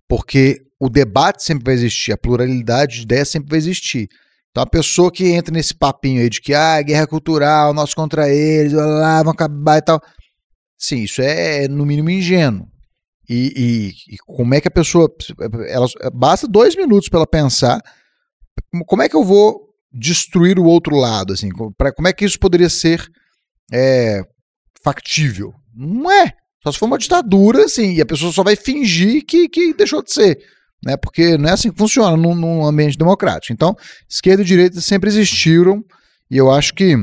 porque o debate sempre vai existir, a pluralidade de ideias sempre vai existir. Então a pessoa que entra nesse papinho aí de que guerra cultural, nós contra eles, lá, vão acabar e tal. Sim, isso é no mínimo ingênuo. E como é que a pessoa... basta 2 minutos para ela pensar como é que eu vou destruir o outro lado, assim, como é que isso poderia ser factível? Não é. Só se for uma ditadura, assim, e a pessoa só vai fingir que deixou de ser. Né, porque não é assim que funciona num ambiente democrático. Então, esquerda e direita sempre existiram e eu acho que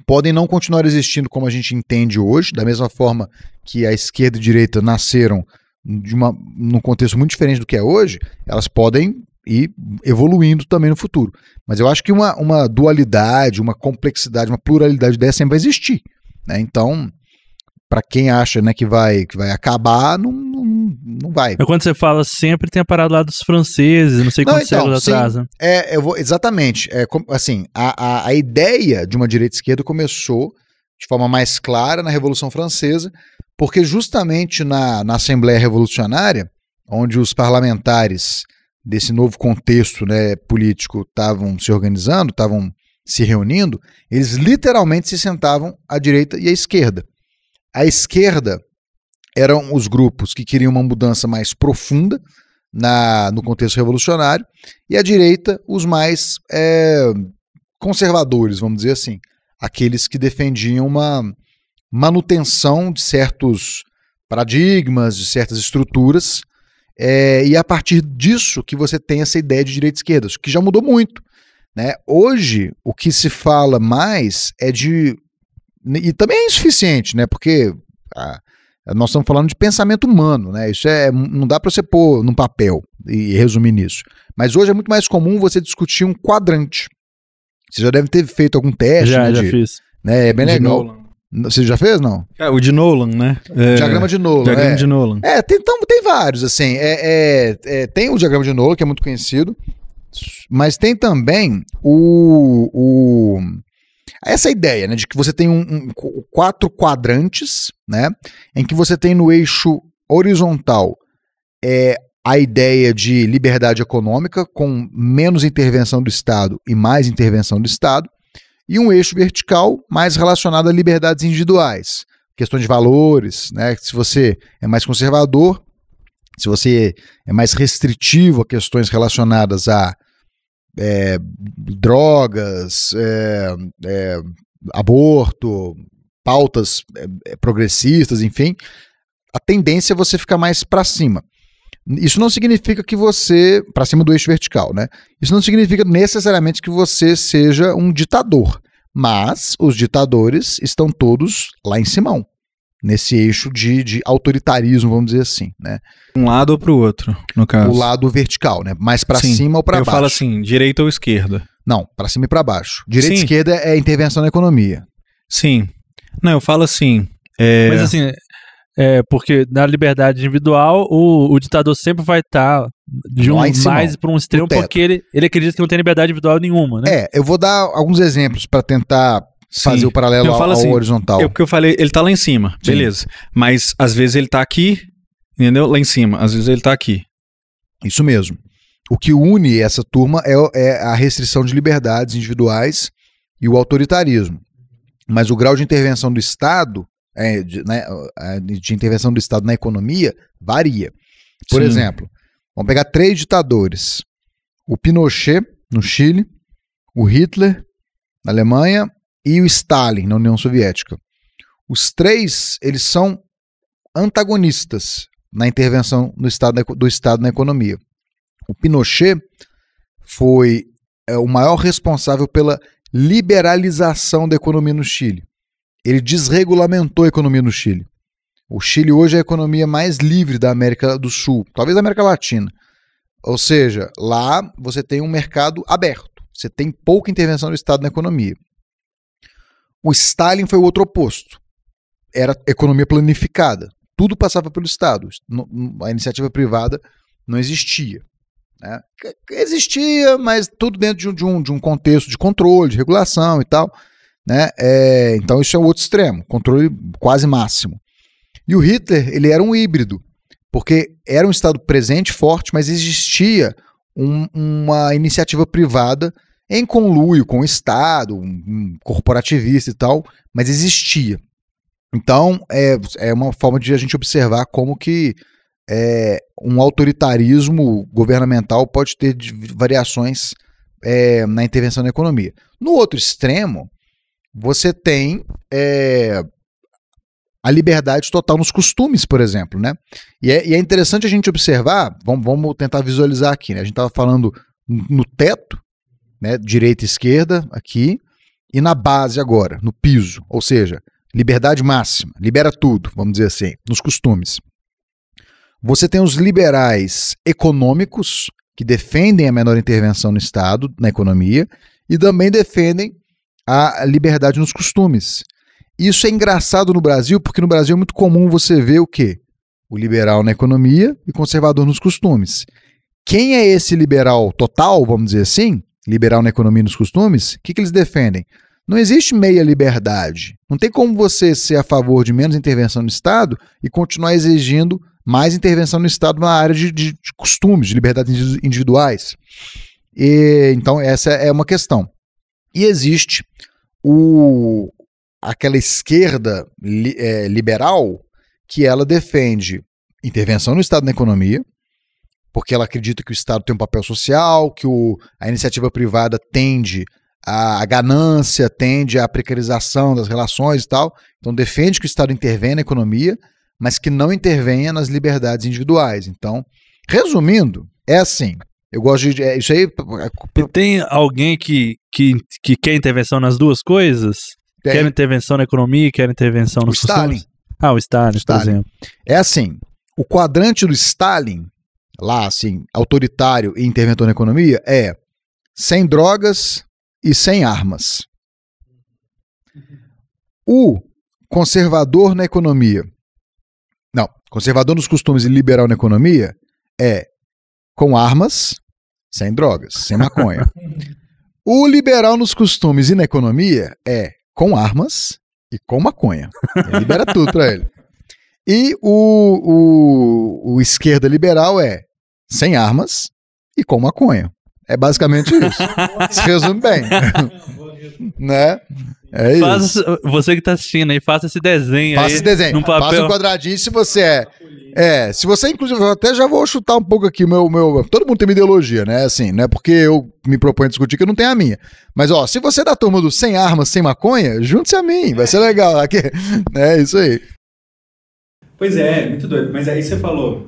podem não continuar existindo como a gente entende hoje, da mesma forma que a esquerda e a direita nasceram num contexto muito diferente do que é hoje, elas podem ir evoluindo também no futuro. Mas eu acho que uma dualidade, uma complexidade, uma pluralidade dessa sempre vai existir. Né? Então, para quem acha, né, que vai acabar, não vai. Mas quando você fala sempre, tem a parada lá dos franceses, não sei quantos séculos atrás. Né? Exatamente. Assim, a ideia de uma direita e esquerda começou de forma mais clara na Revolução Francesa, porque justamente na Assembleia Revolucionária, onde os parlamentares desse novo contexto, né, político estavam se organizando, estavam se reunindo, eles literalmente se sentavam à direita e à esquerda. A esquerda eram os grupos que queriam uma mudança mais profunda no contexto revolucionário, e a direita, os mais conservadores, vamos dizer assim, aqueles que defendiam uma manutenção de certos paradigmas, de certas estruturas, e a partir disso que você tem essa ideia de direita e esquerda, que já mudou muito. Né? Hoje, o que se fala mais e também é insuficiente, né? Porque nós estamos falando de pensamento humano, né? Isso não dá para você pôr num papel e resumir nisso. Mas hoje é muito mais comum você discutir um quadrante. Você já deve ter feito algum teste, já né? Fiz. Né? É bem legal. Nolan. Você já fez, não? O de Nolan, né? Diagrama de Nolan. Diagrama de Nolan. Tem vários, assim. Tem o diagrama de Nolan, que é muito conhecido, mas tem também essa ideia, né, de que você tem 4 quadrantes, né, em que você tem no eixo horizontal a ideia de liberdade econômica com menos intervenção do Estado e mais intervenção do Estado, e um eixo vertical mais relacionado a liberdades individuais, questão de valores, né, se você é mais conservador, se você é mais restritivo a questões relacionadas a drogas, aborto, pautas progressistas, enfim, a tendência é você ficar mais para cima. Isso não significa que você, para cima do eixo vertical, né? Isso não significa necessariamente que você seja um ditador, mas os ditadores estão todos lá em cima, nesse eixo de autoritarismo, vamos dizer assim, né? Um lado ou para o outro, no caso. O lado vertical, né? Mais para cima ou para baixo. Eu falo assim, direita ou esquerda? Não, para cima e para baixo. Direita e esquerda é intervenção na economia. Sim. Não, eu falo assim... Mas assim, porque na liberdade individual, o ditador sempre vai estar mais para um extremo, porque ele acredita que não tem liberdade individual nenhuma, né? Eu vou dar alguns exemplos para tentar fazer o paralelo ao horizontal. Porque eu falei, ele tá lá em cima, sim, beleza. Mas às vezes ele tá aqui, entendeu? Lá em cima, às vezes ele tá aqui. Isso mesmo. O que une essa turma é a restrição de liberdades individuais e o autoritarismo. Mas o grau de intervenção do Estado, de intervenção do Estado na economia, varia. Por exemplo, vamos pegar 3 ditadores. O Pinochet, no Chile, o Hitler, na Alemanha, e o Stalin, na União Soviética. Os três, eles são antagonistas na intervenção do Estado na economia. O Pinochet foi o maior responsável pela liberalização da economia no Chile. Ele desregulamentou a economia no Chile. O Chile hoje é a economia mais livre da América do Sul, talvez da América Latina. Ou seja, lá você tem um mercado aberto, você tem pouca intervenção do Estado na economia. O Stalin foi o outro oposto. Era economia planificada. Tudo passava pelo Estado. A iniciativa privada não existia. Né? Existia, mas tudo dentro de um contexto de controle, de regulação e tal. Né? Então isso é o outro extremo, controle quase máximo. E o Hitler, ele era um híbrido, porque era um Estado presente, forte, mas existia uma iniciativa privada em conluio com o Estado, um corporativista e tal, mas existia. Então, é uma forma de a gente observar como que um autoritarismo governamental pode ter variações na intervenção na economia. No outro extremo, você tem a liberdade total nos costumes, por exemplo, né? E é interessante a gente observar, vamos tentar visualizar aqui, né? A gente estava falando no teto, né? Direita e esquerda aqui, e na base agora, no piso, ou seja, liberdade máxima, libera tudo, vamos dizer assim, nos costumes. Você tem os liberais econômicos, que defendem a menor intervenção no Estado, na economia, e também defendem a liberdade nos costumes. Isso é engraçado no Brasil, porque no Brasil é muito comum você ver o quê? O liberal na economia e conservador nos costumes. Quem é esse liberal total, vamos dizer assim, liberal na economia e nos costumes? O que eles defendem? Não existe meia liberdade. Não tem como você ser a favor de menos intervenção no Estado e continuar exigindo mais intervenção no Estado na área de costumes, de liberdades individuais. Então essa é uma questão. E existe aquela esquerda liberal que ela defende intervenção no Estado na economia, porque ela acredita que o Estado tem um papel social, que a iniciativa privada tende à ganância, tende à precarização das relações e tal. Então defende que o Estado intervenha na economia, mas que não intervenha nas liberdades individuais. Então, resumindo, é assim. Eu gosto de... isso aí... E tem alguém que quer intervenção nas duas coisas? Tem. Quer intervenção na economia e quer intervenção nos costumes? O Stalin, por exemplo. É assim, o quadrante do Stalin, lá assim, autoritário e interventor na economia, é sem drogas e sem armas. O conservador na economia, não, conservador nos costumes e liberal na economia é com armas, sem drogas, sem maconha. O liberal nos costumes e na economia é com armas e com maconha. Ele libera tudo pra ele. E o esquerda liberal é sem armas e com maconha. É basicamente isso. Se resume bem. Né? É isso. Você que tá assistindo aí, faça esse desenho. Faça esse desenho. Num papel. Faça um quadradinho se você se você, inclusive, eu até já vou chutar um pouco aqui todo mundo tem uma ideologia, né? Assim, não é porque eu me proponho a discutir que eu não tenho a minha. Mas, ó, se você é da turma do sem armas, sem maconha, junte-se a mim, vai ser legal. É isso aí. Pois é, muito doido. Mas aí você falou,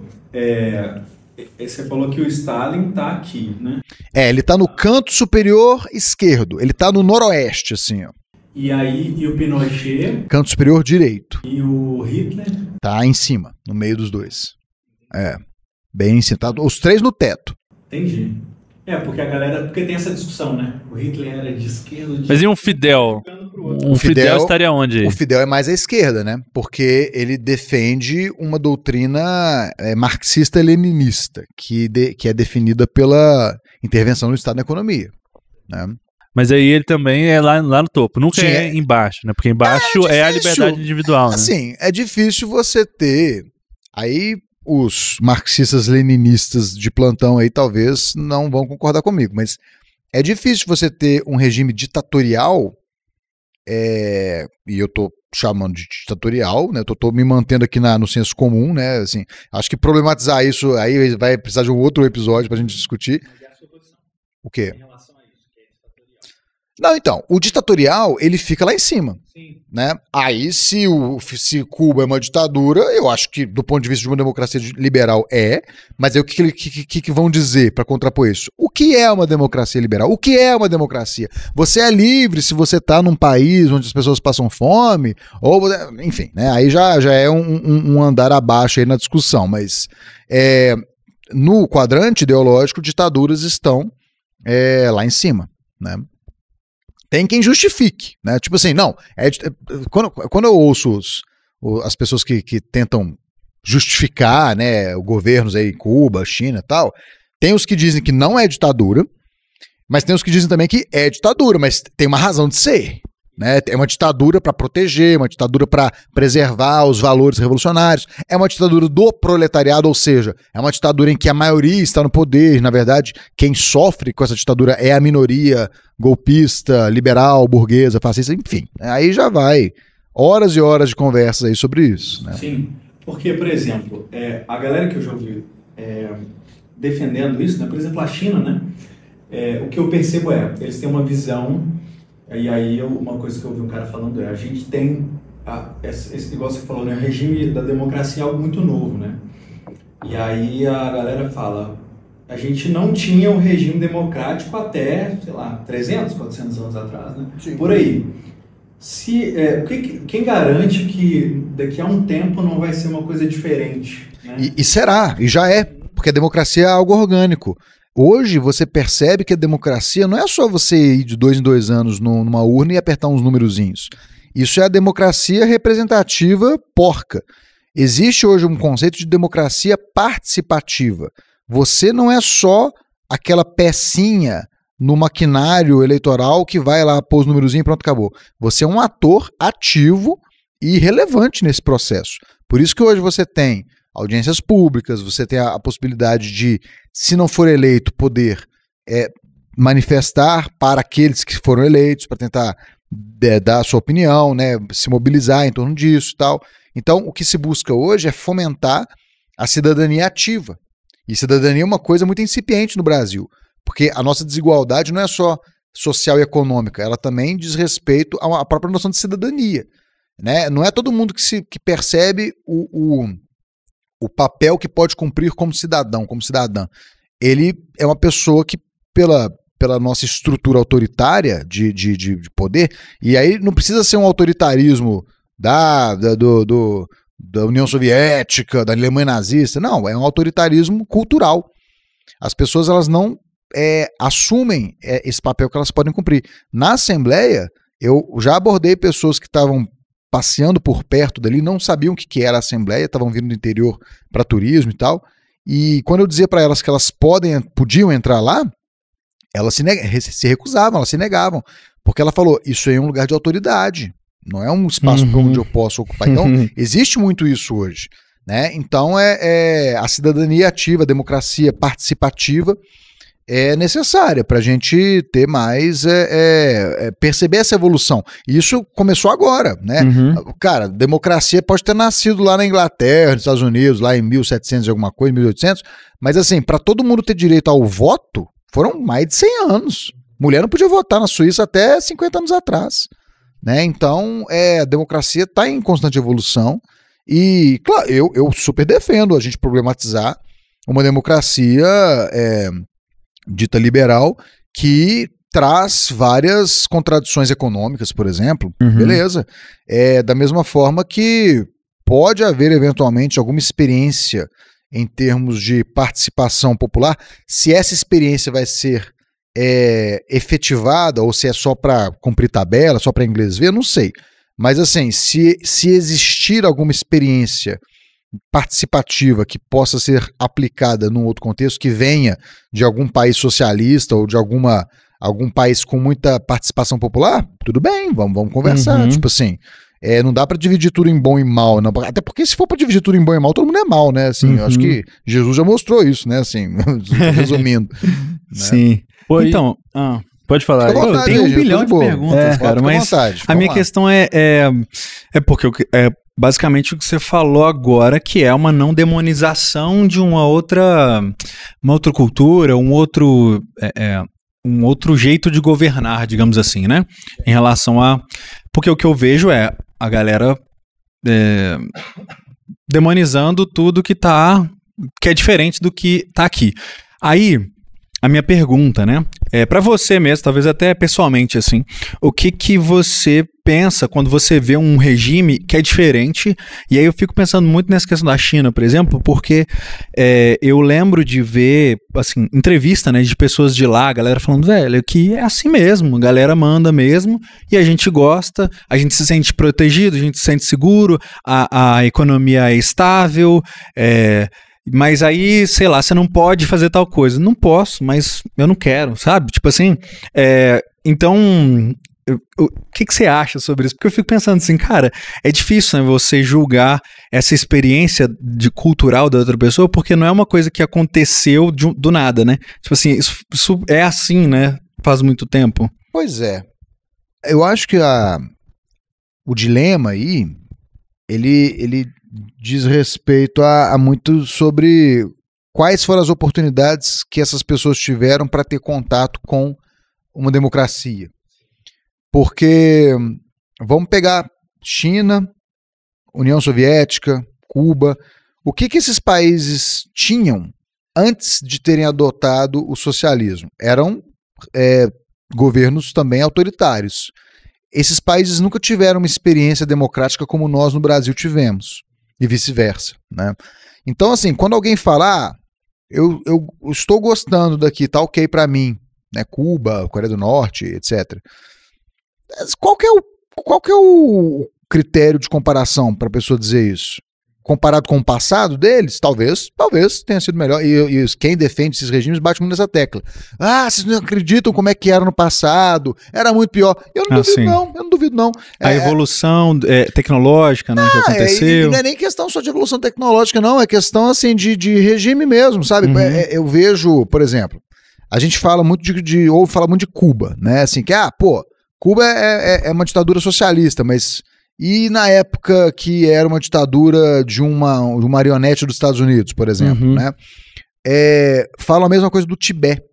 você falou que o Stalin tá aqui, né? Ele tá no canto superior esquerdo, ele tá no noroeste, assim, ó. E o Pinochet? Canto superior direito. E o Hitler? Tá em cima, no meio dos dois. Bem em cima. Tá, os três no teto. Entendi. Porque tem essa discussão, né? O Hitler era de esquerda. Mas e um Fidel? O Fidel estaria onde? O Fidel é mais à esquerda, né? Porque ele defende uma doutrina marxista-leninista, que é definida pela intervenção do Estado na economia, né? Mas aí ele também é lá no topo, nunca é embaixo, né? Porque embaixo é a liberdade individual, né? Assim, é difícil você ter... Aí os marxistas-leninistas de plantão aí talvez não vão concordar comigo, mas é difícil você ter um regime ditatorial, e eu tô chamando de ditatorial, né? Tô me mantendo aqui no senso comum, né? Assim, acho que problematizar isso aí vai precisar de um outro episódio pra gente discutir. O quê? Não, então, o ditatorial, ele fica lá em cima. Sim. Né? Aí, se Cuba é uma ditadura, eu acho que, do ponto de vista de uma democracia liberal, mas aí o que vão dizer para contrapor isso? O que é uma democracia liberal? O que é uma democracia? Você é livre se você está num país onde as pessoas passam fome, ou, enfim, né? Aí já é um andar abaixo aí na discussão, mas no quadrante ideológico, ditaduras estão lá em cima, né? Tem quem justifique, né? Tipo assim, não. Quando eu ouço as pessoas que tentam justificar, né, governos aí, Cuba, China e tal, tem os que dizem que não é ditadura, mas tem os que dizem também que é ditadura, mas tem uma razão de ser. Né? É uma ditadura para proteger, uma ditadura para preservar os valores revolucionários, é uma ditadura do proletariado, ou seja, é uma ditadura em que a maioria está no poder, na verdade, quem sofre com essa ditadura é a minoria golpista, liberal, burguesa, fascista, enfim. Aí já vai horas e horas de conversas aí sobre isso. Né? Sim, porque, por exemplo, a galera que eu já ouvi defendendo isso, né? Por exemplo, a China, né? O que eu percebo eles têm uma visão. E aí, uma coisa que eu ouvi um cara falando a gente tem, esse negócio que você falou, né, o regime da democracia é algo muito novo, né? E aí a galera fala, a gente não tinha um regime democrático até, sei lá, 300, 400 anos atrás, né? Sim. Por aí. Quem garante que daqui a um tempo não vai ser uma coisa diferente? Né? E será, e já é, porque a democracia é algo orgânico. Hoje você percebe que a democracia não é só você ir de 2 em 2 anos numa urna e apertar uns numerozinhos. Isso é a democracia representativa porca. Existe hoje um conceito de democracia participativa. Você não é só aquela pecinha no maquinário eleitoral que vai lá pôr os numerozinhos e pronto, acabou. Você é um ator ativo e relevante nesse processo. Por isso que hoje você tem audiências públicas, você tem a possibilidade de, se não for eleito, poder manifestar para aqueles que foram eleitos, para tentar dar a sua opinião, né, se mobilizar em torno disso e tal. Então, o que se busca hoje é fomentar a cidadania ativa. E cidadania é uma coisa muito incipiente no Brasil, porque a nossa desigualdade não é só social e econômica, ela também diz respeito à própria noção de cidadania. Né? Não é todo mundo que percebe o papel que pode cumprir como cidadão, como cidadã. Ele é uma pessoa que, pela nossa estrutura autoritária de poder, e aí não precisa ser um autoritarismo da União Soviética, da Alemanha nazista, não, é um autoritarismo cultural. As pessoas elas não assumem esse papel que elas podem cumprir. Na Assembleia, eu já abordei pessoas que estavam passeando por perto dali, não sabiam o que era a Assembleia, estavam vindo do interior para turismo e tal, e quando eu dizia para elas que elas podiam entrar lá, elas se recusavam, elas se negavam, porque ela falou, isso aí é um lugar de autoridade, não é um espaço onde eu posso ocupar. Então, existe muito isso hoje. Né? Então, a cidadania ativa, a democracia participativa é necessária para a gente ter mais, perceber essa evolução. E isso começou agora, né? Cara, democracia pode ter nascido lá na Inglaterra, nos Estados Unidos, lá em 1700 e alguma coisa, 1800, mas assim, para todo mundo ter direito ao voto, foram mais de 100 anos. Mulher não podia votar na Suíça até 50 anos atrás. Né? Então, a democracia está em constante evolução e, claro, eu super defendo a gente problematizar uma democracia dita liberal que traz várias contradições econômicas, por exemplo, beleza. Da mesma forma que pode haver, eventualmente, alguma experiência em termos de participação popular, se essa experiência vai ser efetivada ou se é só para cumprir tabela, só para inglês ver, eu não sei. Mas assim, se existir alguma experiência participativa que possa ser aplicada num outro contexto, que venha de algum país socialista ou de algum país com muita participação popular, tudo bem, vamos conversar. Tipo assim, não dá para dividir tudo em bom e mal, não. Até porque se for para dividir tudo em bom e mal, todo mundo é mal, né? Assim, eu acho que Jesus já mostrou isso, né? Assim, resumindo. Né? Sim. Então, pode falar. Vontade, tem 1 bilhão de perguntas, cara, mas a minha questão é porque basicamente o que você falou agora, que é uma não demonização de uma outra cultura, um outro um outro jeito de governar, digamos assim, né? Em relação a... Porque o que eu vejo é a galera demonizando tudo que é diferente do que tá aqui. Aí, a minha pergunta, né? Pra você mesmo, talvez até pessoalmente, assim, o que você pensa quando você vê um regime que é diferente? E aí eu fico pensando muito nessa questão da China, por exemplo, porque eu lembro de ver, assim, entrevista, né, de pessoas de lá, a galera falando, velho, que é assim mesmo, a galera manda mesmo, e a gente gosta, a gente se sente protegido, a gente se sente seguro, a economia é estável, mas aí, sei lá, você não pode fazer tal coisa. Não posso, mas eu não quero, sabe? Tipo assim, então, o que você acha sobre isso? Porque eu fico pensando assim, cara, é difícil, né, você julgar essa experiência cultural da outra pessoa, porque não é uma coisa que aconteceu do nada, né? Tipo assim, isso é assim, né? Faz muito tempo. Pois é. Eu acho que o dilema aí, ele diz respeito a muito sobre quais foram as oportunidades que essas pessoas tiveram para ter contato com uma democracia. Porque vamos pegar China, União Soviética, Cuba, o que esses países tinham antes de terem adotado o socialismo? Eram governos também autoritários. Esses países nunca tiveram uma experiência democrática como nós no Brasil tivemos. E vice-versa, né? Então, assim, quando alguém fala, eu estou gostando daqui, tá ok pra mim, né? Cuba, Coreia do Norte, etc. Qual que é o critério de comparação para a pessoa dizer isso? Comparado com o passado deles, talvez tenha sido melhor. E quem defende esses regimes bate muito nessa tecla. Vocês não acreditam como é que era no passado? Era muito pior. Eu não duvido não. A evolução tecnológica, né, que aconteceu. Não é nem questão só de evolução tecnológica, não. É questão, assim, de regime mesmo, sabe? Uhum. Eu vejo, por exemplo, a gente fala muito ouve falar muito de Cuba, né? Assim, que, Cuba é uma ditadura socialista, mas... E na época que era uma ditadura de uma marionete dos Estados Unidos, por exemplo, né? Falam a mesma coisa do Tibete.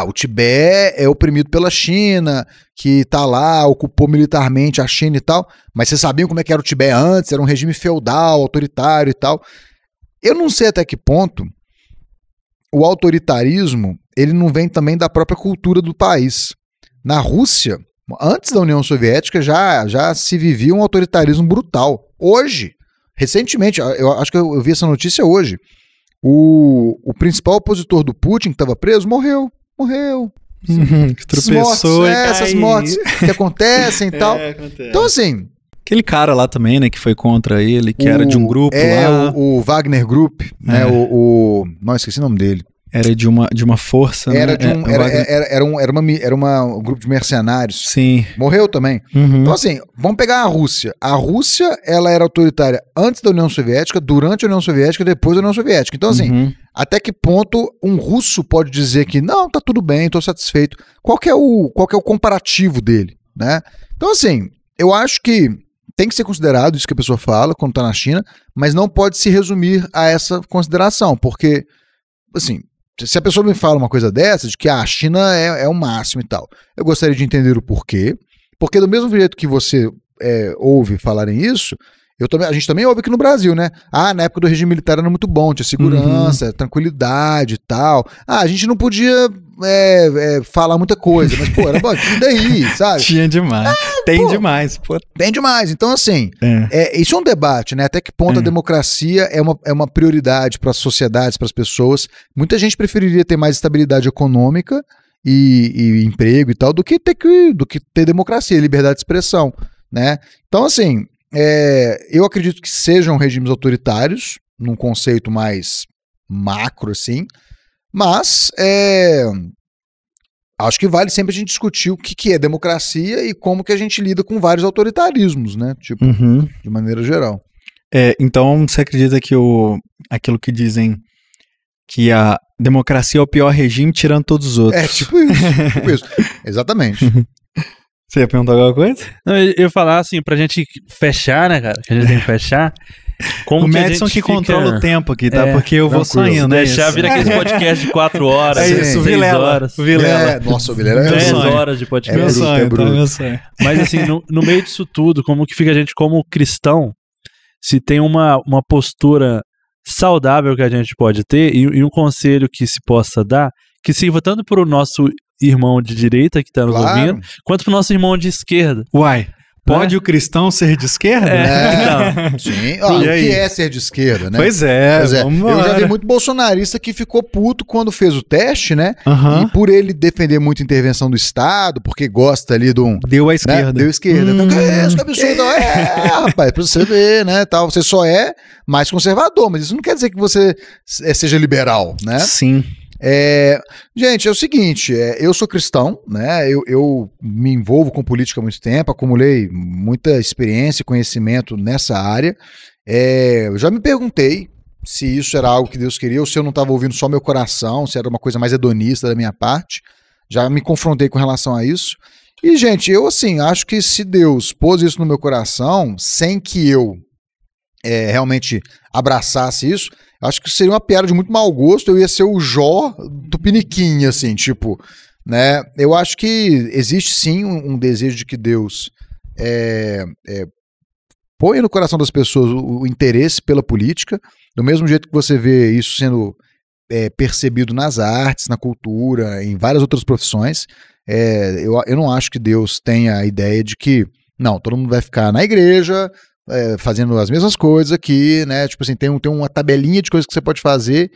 O Tibete é oprimido pela China, que tá lá, ocupou militarmente a China e tal. Mas vocês sabiam como é que era o Tibete antes? Era um regime feudal, autoritário e tal. Eu não sei até que ponto o autoritarismo ele não vem também da própria cultura do país. Na Rússia, antes da União Soviética, já se vivia um autoritarismo brutal. Hoje, recentemente, eu acho que eu vi essa notícia hoje, o principal opositor do Putin, que estava preso, morreu. Que tropeçou essas mortes que acontecem e tal. Acontece. Então, assim... Aquele cara lá também, né, que foi contra ele, que era de um grupo lá. O Wagner Group, né, não, esqueci o nome dele. Era de uma força, era né? Era um grupo de mercenários. Sim. Morreu também. Uhum. Então, assim, vamos pegar a Rússia. A Rússia, ela era autoritária antes da União Soviética, durante a União Soviética e depois da União Soviética. Então, assim, até que ponto um russo pode dizer que não, tá tudo bem, tô satisfeito. Qual que é o comparativo dele, né? Então, assim, eu acho que tem que ser considerado isso que a pessoa fala quando tá na China, mas não pode se resumir a essa consideração, porque, assim... Se a pessoa me fala uma coisa dessa, de que a China é o máximo e tal, eu gostaria de entender o porquê, porque do mesmo jeito que você ouve falarem isso, a gente também ouve aqui no Brasil, né? Na época do regime militar era muito bom, tinha segurança, tranquilidade e tal. A gente não podia falar muita coisa, mas, pô, era bom, e daí, sabe? Tinha demais. Demais, pô. Tem demais. Então, assim, isso é um debate, né? Até que ponto a democracia é uma prioridade para as sociedades, para as pessoas. Muita gente preferiria ter mais estabilidade econômica e emprego e tal, do que ter democracia, liberdade de expressão, né? Então, assim... eu acredito que sejam regimes autoritários, num conceito mais macro, assim, mas acho que vale sempre a gente discutir o que é democracia e como que a gente lida com vários autoritarismos, né? Tipo, de maneira geral. Então, você acredita que aquilo que dizem que a democracia é o pior regime tirando todos os outros? Tipo isso. Exatamente. Você ia perguntar alguma coisa? Não, eu ia falar assim, pra gente fechar, né, cara? Que a gente tem que fechar. Como o Madison que controla o tempo aqui, tá? Porque eu vou saindo, né? Deixar vir aquele podcast de 4 horas, é isso, 6 horas. O Vilela. Nossa, o Vilela é 10 horas de podcast. Meu sonho, tá? Meu sonho. Mas assim, no meio disso tudo, como que fica a gente como cristão, se tem uma postura saudável que a gente pode ter e um conselho que se possa dar, que sirva tanto para o nosso irmão de direita que está nos ouvindo, quanto para o nosso irmão de esquerda. Uai, pode o cristão ser de esquerda? Então. Sim. O que é ser de esquerda, né? Pois é. Eu já vi muito bolsonarista que ficou puto quando fez o teste, né? Uhum. E por ele defender muito a intervenção do Estado, porque gosta ali de um... Deu a esquerda. Né? Deu a esquerda. Então, que é isso, que absurdo. Rapaz, pra você ver, né? Tal. Você só é mais conservador, mas isso não quer dizer que você seja liberal, né? Sim. Gente, é o seguinte, eu sou cristão, né? Eu me envolvo com política há muito tempo, acumulei muita experiência e conhecimento nessa área. Eu já me perguntei se isso era algo que Deus queria ou se eu não estava ouvindo só meu coração, se era uma coisa mais hedonista da minha parte. Já me confrontei com relação a isso. E, gente, eu assim, acho que se Deus pôs isso no meu coração, sem que eu realmente abraçasse isso, acho que seria uma piada de muito mau gosto, eu ia ser o Jó do Piniquim, assim, tipo, né? Eu acho que existe sim um desejo de que Deus ponha no coração das pessoas o interesse pela política, do mesmo jeito que você vê isso sendo percebido nas artes, na cultura, em várias outras profissões. Eu não acho que Deus tenha a ideia de que, não, todo mundo vai ficar na igreja, fazendo as mesmas coisas aqui, né? Tipo assim, tem uma tabelinha de coisas que você pode fazer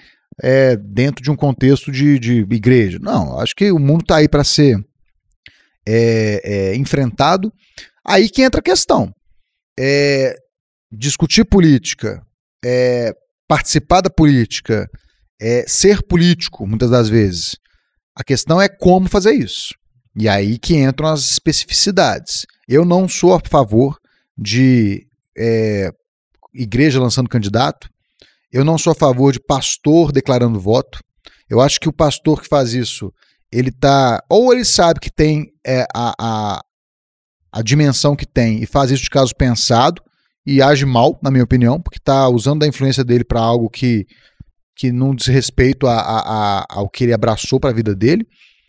dentro de um contexto de igreja. Não, acho que o mundo está aí para ser enfrentado. Aí que entra a questão. Discutir política, participar da política, ser político, muitas das vezes. A questão é como fazer isso. E aí que entram as especificidades. Eu não sou a favor de igreja lançando candidato. Eu não sou a favor de pastor declarando voto. Eu acho que o pastor que faz isso, ele tá, ou ele sabe que tem a dimensão que tem e faz isso de caso pensado e age mal, na minha opinião, porque está usando da influência dele para algo que não diz respeito ao que ele abraçou para a vida dele.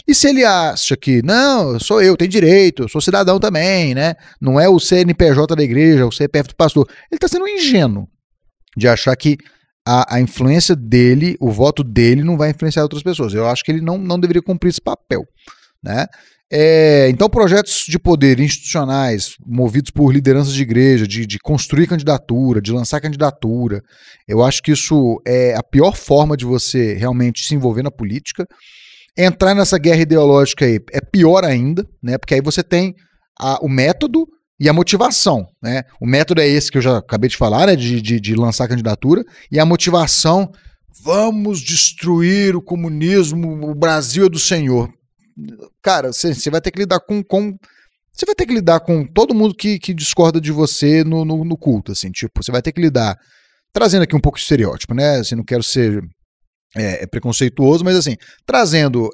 E se ele acha que, não, sou eu, tenho direito, eu sou cidadão também, né? Não é o CNPJ da igreja, o CPF do pastor. Ele está sendo ingênuo de achar que a influência dele, o voto dele não vai influenciar outras pessoas. Eu acho que ele não deveria cumprir esse papel, né? Então, projetos de poder institucionais movidos por lideranças de igreja, de construir candidatura, de lançar candidatura, eu acho que isso é a pior forma de você realmente se envolver na política. Entrar nessa guerra ideológica aí é pior ainda, né? Porque aí você tem o método e a motivação, né? O método é esse que eu já acabei de falar, né? De lançar candidatura, e a motivação, vamos destruir o comunismo, o Brasil é do Senhor. Cara, você vai ter que lidar você vai ter que lidar com todo mundo que discorda de você no culto, assim, tipo, você vai ter que lidar, trazendo aqui um pouco de estereótipo, né? Assim, não quero ser preconceituoso, mas assim, trazendo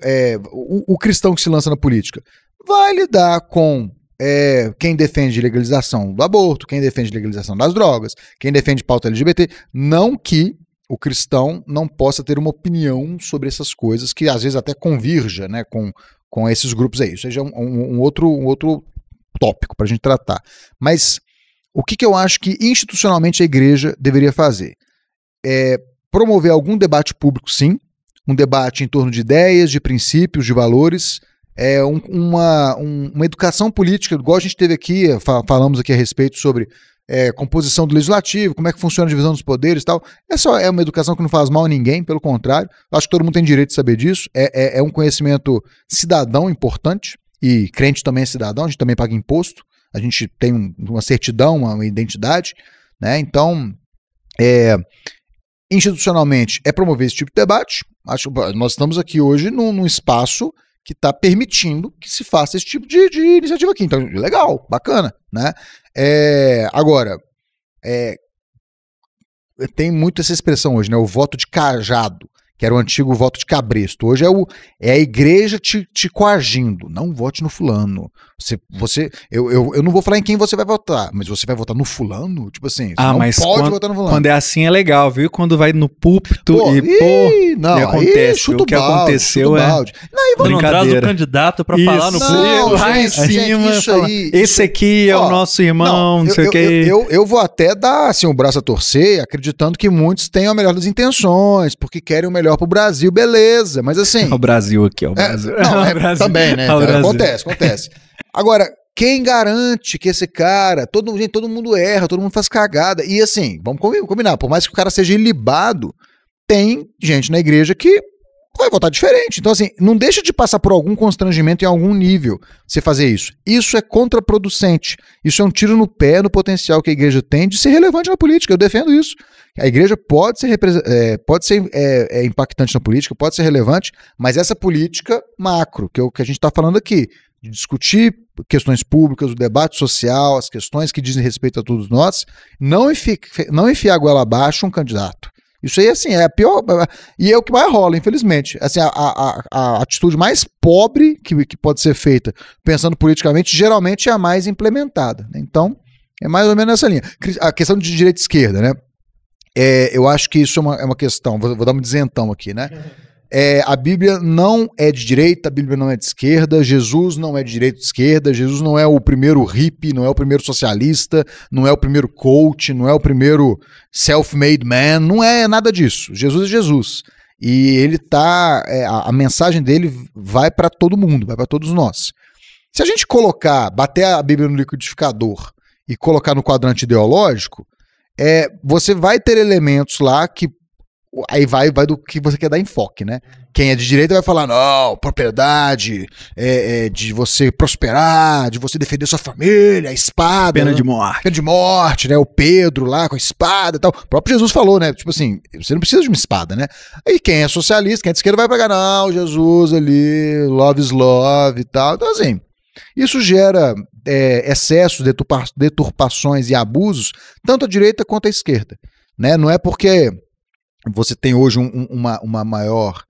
o cristão que se lança na política, vai lidar com quem defende legalização do aborto, quem defende legalização das drogas, quem defende pauta LGBT, não que o cristão não possa ter uma opinião sobre essas coisas que às vezes até convirja, né, com esses grupos aí. Isso seja um outro tópico para a gente tratar. Mas o que eu acho que institucionalmente a igreja deveria fazer? Promover algum debate público, sim, um debate em torno de ideias, de princípios, de valores, uma educação política, igual a gente teve aqui, falamos aqui a respeito sobre composição do legislativo, como é que funciona a divisão dos poderes e tal. Essa é uma educação que não faz mal a ninguém, pelo contrário, acho que todo mundo tem direito de saber disso, é um conhecimento cidadão importante, e crente também é cidadão, a gente também paga imposto, a gente tem uma certidão, uma identidade, né? Então, institucionalmente, promover esse tipo de debate. Acho que nós estamos aqui hoje num espaço que está permitindo que se faça esse tipo de iniciativa aqui. Então, legal, bacana, né? Agora, tem muito essa expressão hoje, né? O voto de cajado, que era o antigo voto de cabresto. Hoje é a igreja te coagindo. Não vote no fulano. Eu não vou falar em quem você vai votar, mas você vai votar no fulano? Tipo assim, você não pode votar no fulano. Quando é assim é legal, viu? Quando vai no púlpito e acontece. O que aconteceu Você não traz o candidato pra falar no púlpito. Lá em cima, esse aqui é o nosso irmão, não sei o que. Eu vou até dar assim, o braço a torcer, acreditando que muitos tenham a melhor das intenções, porque querem o melhor pro Brasil, beleza. Mas assim... O Brasil aqui, o Brasil. Brasil. Também, né? Acontece. Agora, quem garante que esse cara... Todo mundo erra, todo mundo faz cagada. E assim, vamos combinar, por mais que o cara seja ilibado, tem gente na igreja que vai votar diferente. Então assim, não deixa de passar por algum constrangimento em algum nível você fazer isso. Isso é contraproducente. Isso é um tiro no pé no potencial que a igreja tem de ser relevante na política. Eu defendo isso. A igreja pode ser impactante na política, pode ser relevante, mas essa política macro, que é o que a gente está falando aqui, de discutir questões públicas, o debate social, as questões que dizem respeito a todos nós, não enfiar a goela abaixo um candidato. Isso aí, assim, é a pior... E é o que mais rola, infelizmente. Assim, a atitude mais pobre que pode ser feita, pensando politicamente, geralmente é a mais implementada. Então, é mais ou menos nessa linha. A questão de direita e esquerda, né? Eu acho que isso é uma questão... Vou dar um isentão aqui, né? A Bíblia não é de direita, a Bíblia não é de esquerda, Jesus não é de direita ou de esquerda, Jesus não é o primeiro hippie, não é o primeiro socialista, não é o primeiro coach, não é o primeiro self-made man, não é nada disso. Jesus é Jesus. E ele tá... a mensagem dele vai para todo mundo, vai para todos nós. Se a gente bater a Bíblia no liquidificador e colocar no quadrante ideológico, você vai ter elementos lá que aí vai do que você quer dar enfoque, né? Quem é de direita vai falar, não, propriedade, de você prosperar, de você defender sua família, a espada. Pena de morte. Pena de morte, né? O Pedro lá com a espada e tal. O próprio Jesus falou, né? Tipo assim, você não precisa de uma espada, né? Aí quem é socialista, quem é de esquerda vai pegar, não, Jesus ali, love is love e tal. Então assim, isso gera excessos, deturpações e abusos, tanto à direita quanto à esquerda, né? Não é porque você tem hoje uma maior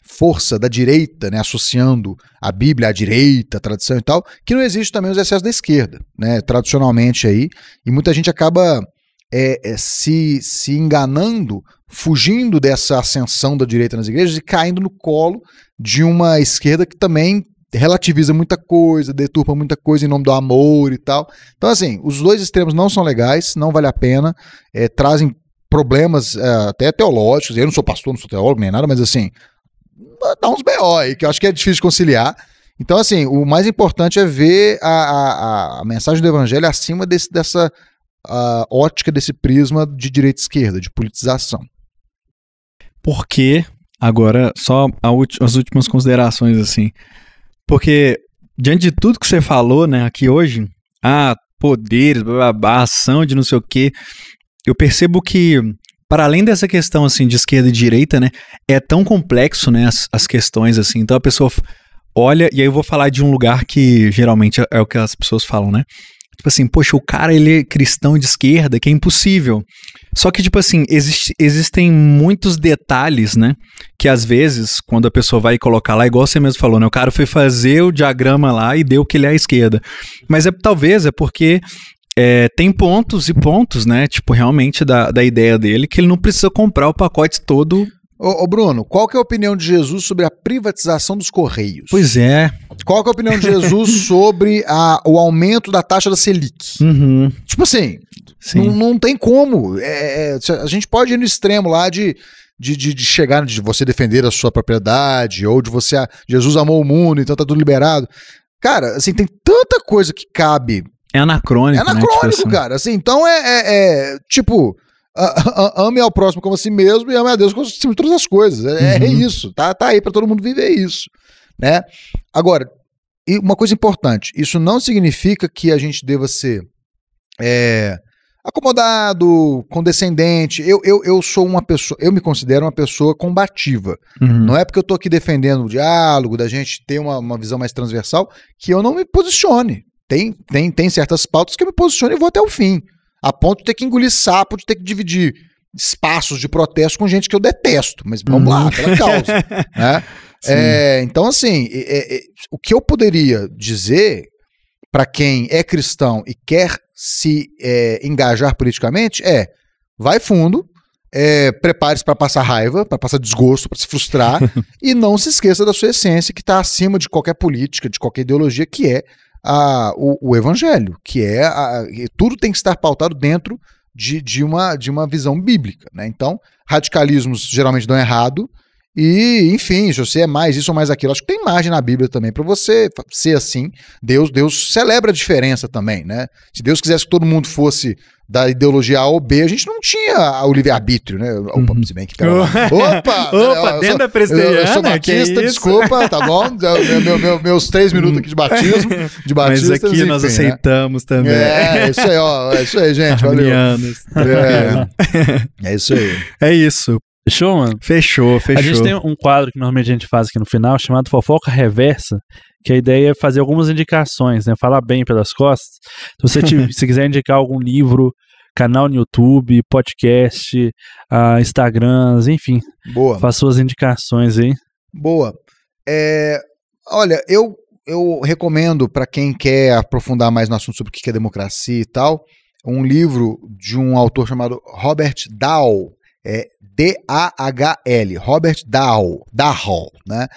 força da direita, né, associando a Bíblia à direita, a tradição e tal, que não existe também os excessos da esquerda, né, tradicionalmente aí, e muita gente acaba se enganando, fugindo dessa ascensão da direita nas igrejas e caindo no colo de uma esquerda que também relativiza muita coisa, deturpa muita coisa em nome do amor e tal. Então assim, os dois extremos não são legais, não vale a pena, trazem problemas até teológicos. Eu não sou pastor, não sou teólogo nem nada, mas assim, dá uns BO aí, que eu acho que é difícil de conciliar. Então assim, o mais importante é ver a mensagem do evangelho acima dessa ótica, desse prisma de direita e esquerda, de politização. Porque, agora, só as últimas considerações assim, porque diante de tudo que você falou, né, aqui hoje, poderes, ação de não sei o quê, eu percebo que, para além dessa questão assim de esquerda e direita, né, é tão complexo, né, as questões assim. Então a pessoa olha, e aí eu vou falar de um lugar que geralmente é o que as pessoas falam, né? Tipo assim, poxa, o cara ele é cristão de esquerda, que é impossível. Só que, tipo assim, existem muitos detalhes, né? Que às vezes, quando a pessoa vai colocar lá, igual você mesmo falou, né? O cara foi fazer o diagrama lá e deu que ele é à esquerda. Mas talvez é porque tem pontos e pontos, né? Tipo, realmente da ideia dele, que ele não precisa comprar o pacote todo. Ô Bruno, qual que é a opinião de Jesus sobre a privatização dos Correios? Pois é. Qual que é a opinião de Jesus sobre o aumento da taxa da Selic? Uhum. Tipo assim, não tem como. A gente pode ir no extremo lá de chegar, de você defender a sua propriedade, ou de você... Jesus amou o mundo, então tá tudo liberado. Cara, assim, tem tanta coisa que cabe. É anacrônico, né? Tipo assim. Cara. Assim, então tipo... ame ao próximo como a si mesmo e ame a Deus como acima de todas as coisas. É isso, tá aí para todo mundo viver isso, né? Agora, e uma coisa importante, isso não significa que a gente deva ser acomodado, condescendente. Eu sou uma pessoa, eu me considero uma pessoa combativa. Não é porque eu tô aqui defendendo o diálogo, da gente ter uma visão mais transversal, que eu não me posicione. Tem certas pautas que eu me posiciono e vou até o fim. A ponto de ter que engolir sapo, de ter que dividir espaços de protesto com gente que eu detesto, mas vamos lá, pela causa, né? Então, assim, o que eu poderia dizer para quem é cristão e quer se engajar politicamente vai fundo, prepare-se para passar raiva, para passar desgosto, para se frustrar e não se esqueça da sua essência que está acima de qualquer política, de qualquer ideologia, que é o evangelho, que tudo tem que estar pautado dentro de uma visão bíblica, né? Então, radicalismos geralmente dão errado e, enfim, se você é mais isso ou mais aquilo, acho que tem margem na Bíblia também para você ser assim. Deus celebra a diferença também, né? Se Deus quisesse que todo mundo fosse da ideologia A ou B, a gente não tinha o livre-arbítrio, né? Opa, se bem que Opa, dentro da presteriana, eu sou batista, desculpa, tá bom? Meus 3 minutos aqui de batismo. Mas aqui enfim, nós aceitamos, né? Também. É isso aí, ó. É isso aí, gente. Valeu. É isso aí. É isso. Fechou, mano? Fechou. A gente tem um quadro que normalmente a gente faz aqui no final, chamado Fofoca Reversa, que a ideia é fazer algumas indicações, né? Falar bem pelas costas. Se você se quiser indicar algum livro, canal no YouTube, podcast, Instagrams, enfim. Boa. Faça suas indicações aí. Boa. Olha, eu recomendo para quem quer aprofundar mais no assunto sobre o que é democracia e tal, um livro de um autor chamado Robert Dahl. D-A-H-L, Robert Dahl, né?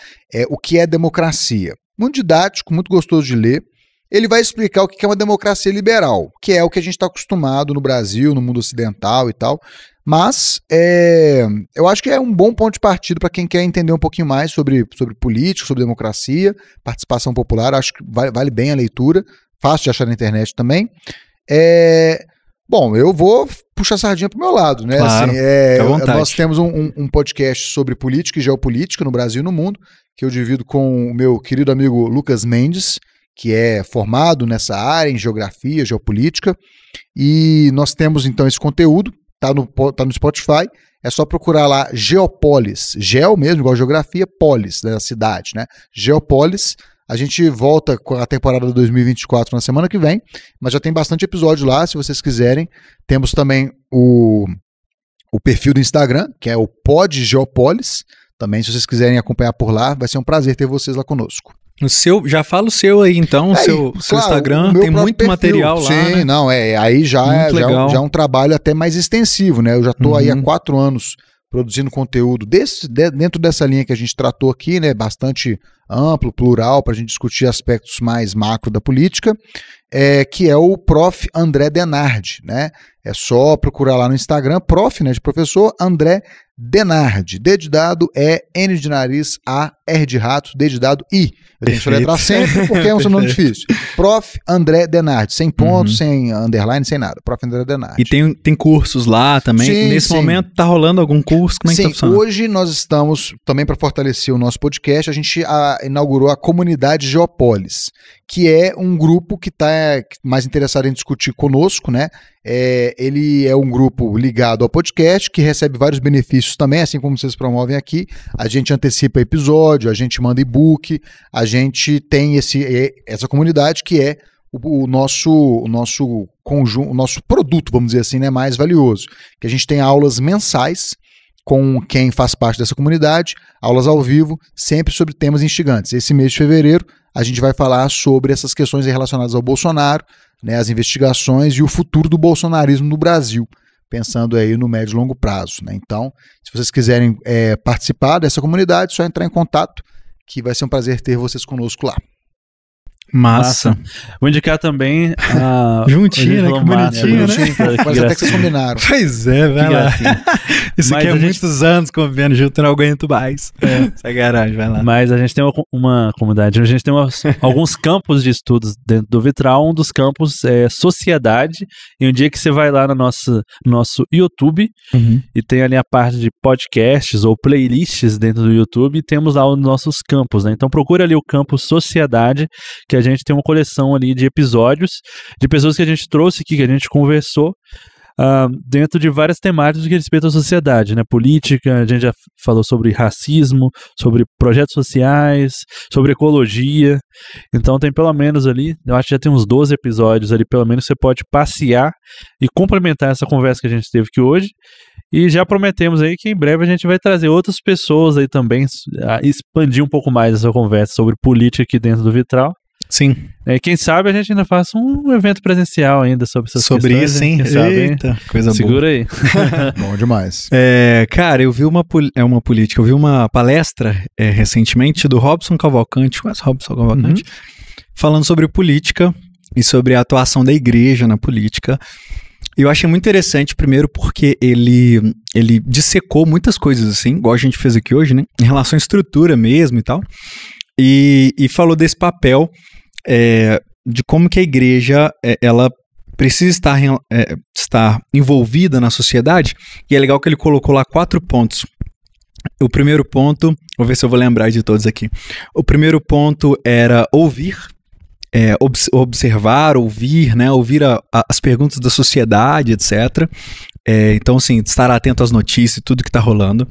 O que é democracia. Muito didático, muito gostoso de ler. Ele vai explicar o que é uma democracia liberal, que é o que a gente está acostumado no Brasil, no mundo ocidental e tal. Mas eu acho que é um bom ponto de partida para quem quer entender um pouquinho mais sobre política, sobre democracia, participação popular. Acho que vale bem a leitura, fácil de achar na internet também. Bom, eu vou puxar a sardinha pro meu lado, né? Claro, assim, nós temos um podcast sobre política e geopolítica no Brasil e no mundo, que eu divido com o meu querido amigo Lucas Mendes, que é formado nessa área, em geografia, geopolítica, e nós temos então esse conteúdo, tá no Spotify, é só procurar lá Geopolis, geo mesmo, igual geografia, polis, né, cidade, né? Geopolis. A gente volta com a temporada de 2024 na semana que vem, mas já tem bastante episódio lá, se vocês quiserem. Temos também o perfil do Instagram, que é o Pod Geopolis. Também, se vocês quiserem acompanhar por lá, vai ser um prazer ter vocês lá conosco. Já fala o seu aí, então, seu Instagram, tem muito perfil, material lá. Sim, né? Não, aí já é um trabalho até mais extensivo, né? Eu já estou aí há 4 anos produzindo conteúdo dentro dessa linha que a gente tratou aqui, né, bastante amplo, plural, para a gente discutir aspectos mais macro da política, que é o Prof. André Denardi, né? É só procurar lá no Instagram, prof, né, de professor, André Denardi. D de dado N de nariz, A, R de rato, D de dado I. Eu tenho que soletrar sempre porque é um nome difícil. Prof. André Denardi, sem ponto, sem underline, sem nada. Prof. André Denardi. E tem cursos lá também. Sim, Nesse momento tá rolando algum curso? Como é que tá funcionando? Hoje nós estamos, também para fortalecer o nosso podcast, a gente inaugurou a comunidade Geopolis, que é um grupo que está mais interessado em discutir conosco, né? Ele é um grupo ligado ao podcast, que recebe vários benefícios também, assim como vocês promovem aqui. A gente antecipa episódio, a gente manda e-book, a gente tem essa comunidade que é o nosso conjunto, o nosso produto, vamos dizer assim, né, mais valioso. Que a gente tem aulas mensais com quem faz parte dessa comunidade, aulas ao vivo, sempre sobre temas instigantes. Esse mês de fevereiro, a gente vai falar sobre essas questões relacionadas ao Bolsonaro, né, as investigações e o futuro do bolsonarismo no Brasil, pensando aí no médio e longo prazo, né? Então, se vocês quiserem participar dessa comunidade, é só entrar em contato, que vai ser um prazer ter vocês conosco lá. Massa. Vou indicar também juntinho, né? Que bonitinho, né? Mas até que vocês combinaram. Pois é, vai lá. Isso aqui é muitos anos convivendo junto, eu não aguento mais. Essa garagem, vai lá. Mas a gente tem uma comunidade, a gente tem alguns campos de estudos dentro do Vitral. Um dos campos é Sociedade, e um dia que você vai lá no nosso YouTube, e tem ali a parte de podcasts ou playlists dentro do YouTube, e temos lá os nossos campos, né? Então procura ali o campo Sociedade, que a gente tem uma coleção ali de episódios de pessoas que a gente trouxe aqui, que a gente conversou dentro de várias temáticas que respeitam a sociedade, né? Política, a gente já falou sobre racismo, sobre projetos sociais, sobre ecologia. Então tem pelo menos ali, eu acho que já tem uns 12 episódios ali, pelo menos você pode passear e complementar essa conversa que a gente teve aqui hoje. E já prometemos aí que em breve a gente vai trazer outras pessoas aí também, a expandir um pouco mais essa conversa sobre política aqui dentro do Vitral. Sim. Quem sabe a gente ainda faça um evento presencial ainda sobre essas sobre questões. Sobre isso, hein? Eita, coisa Segura boa. Segura aí. Bom demais. Cara, eu vi uma política, eu vi uma palestra recentemente do Robson Cavalcante, conhece o Robson Cavalcante? Falando sobre política e sobre a atuação da igreja na política. Eu achei muito interessante, primeiro, porque ele dissecou muitas coisas assim, igual a gente fez aqui hoje, né? Em relação à estrutura mesmo e tal. E falou desse papel de como que a igreja ela precisa estar envolvida na sociedade. E é legal que ele colocou lá 4 pontos. O primeiro ponto, vou ver se eu vou lembrar de todos aqui. O primeiro ponto era ouvir. Observar, ouvir, né? Ouvir as perguntas da sociedade, etc. Então, assim, estar atento às notícias e tudo que está rolando.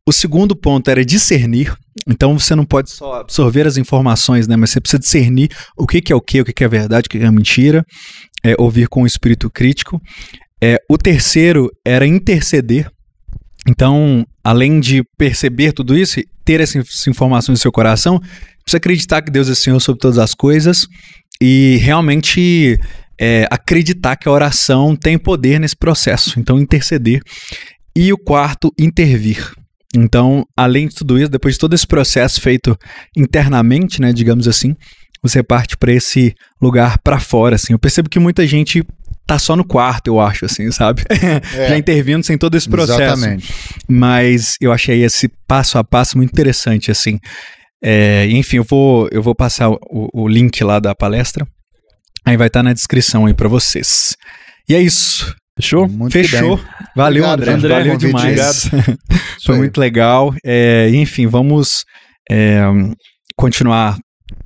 O segundo ponto era discernir. Então, você não pode só absorver as informações, né? Mas você precisa discernir o que é o que é verdade, o que é mentira. Ouvir com o espírito crítico. O terceiro era interceder. Então, além de perceber tudo isso, ter essas informações no seu coração, precisa acreditar que Deus é Senhor sobre todas as coisas e realmente acreditar que a oração tem poder nesse processo. Então, interceder. E o quarto, intervir. Então, além de tudo isso, depois de todo esse processo feito internamente, né, digamos assim, você parte para esse lugar para fora, assim. Eu percebo que muita gente tá só no quarto, eu acho, assim, sabe? Já intervindo sem todo esse processo. Exatamente. Mas eu achei esse passo a passo muito interessante, assim. Enfim, eu vou passar o link lá da palestra. Aí vai estar na descrição aí para vocês. E é isso. Fechou? Fechou. Valeu, obrigado, André. Valeu demais. Foi muito legal. Enfim, vamos continuar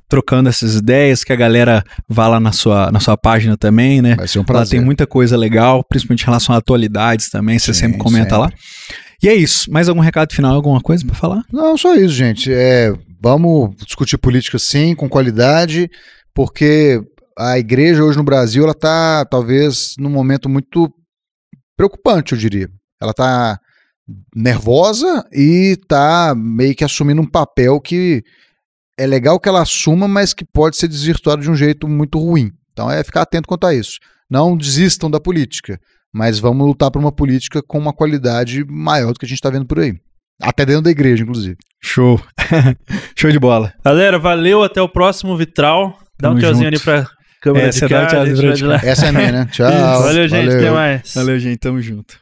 trocando essas ideias, que a galera vá lá na sua página também, né? Vai ser um prazer. Lá tem muita coisa legal, principalmente em relação a atualidades também, você sempre comenta lá. E é isso. Mais algum recado final, alguma coisa para falar? Não, só isso, gente. Vamos discutir política sim, com qualidade, porque a igreja hoje no Brasil, ela está talvez num momento muito preocupante, eu diria. Ela está nervosa e está meio que assumindo um papel que é legal que ela assuma, mas que pode ser desvirtuado de um jeito muito ruim. Então ficar atento quanto a isso. Não desistam da política, mas vamos lutar por uma política com uma qualidade maior do que a gente está vendo por aí. Até dentro da igreja, inclusive. Show. Show de bola. Galera, valeu. Até o próximo Vitral. Dá um tchauzinho ali pra câmera de cá. Essa é a minha, né? Tchau. Valeu, gente. Até mais. Valeu, gente. Tamo junto.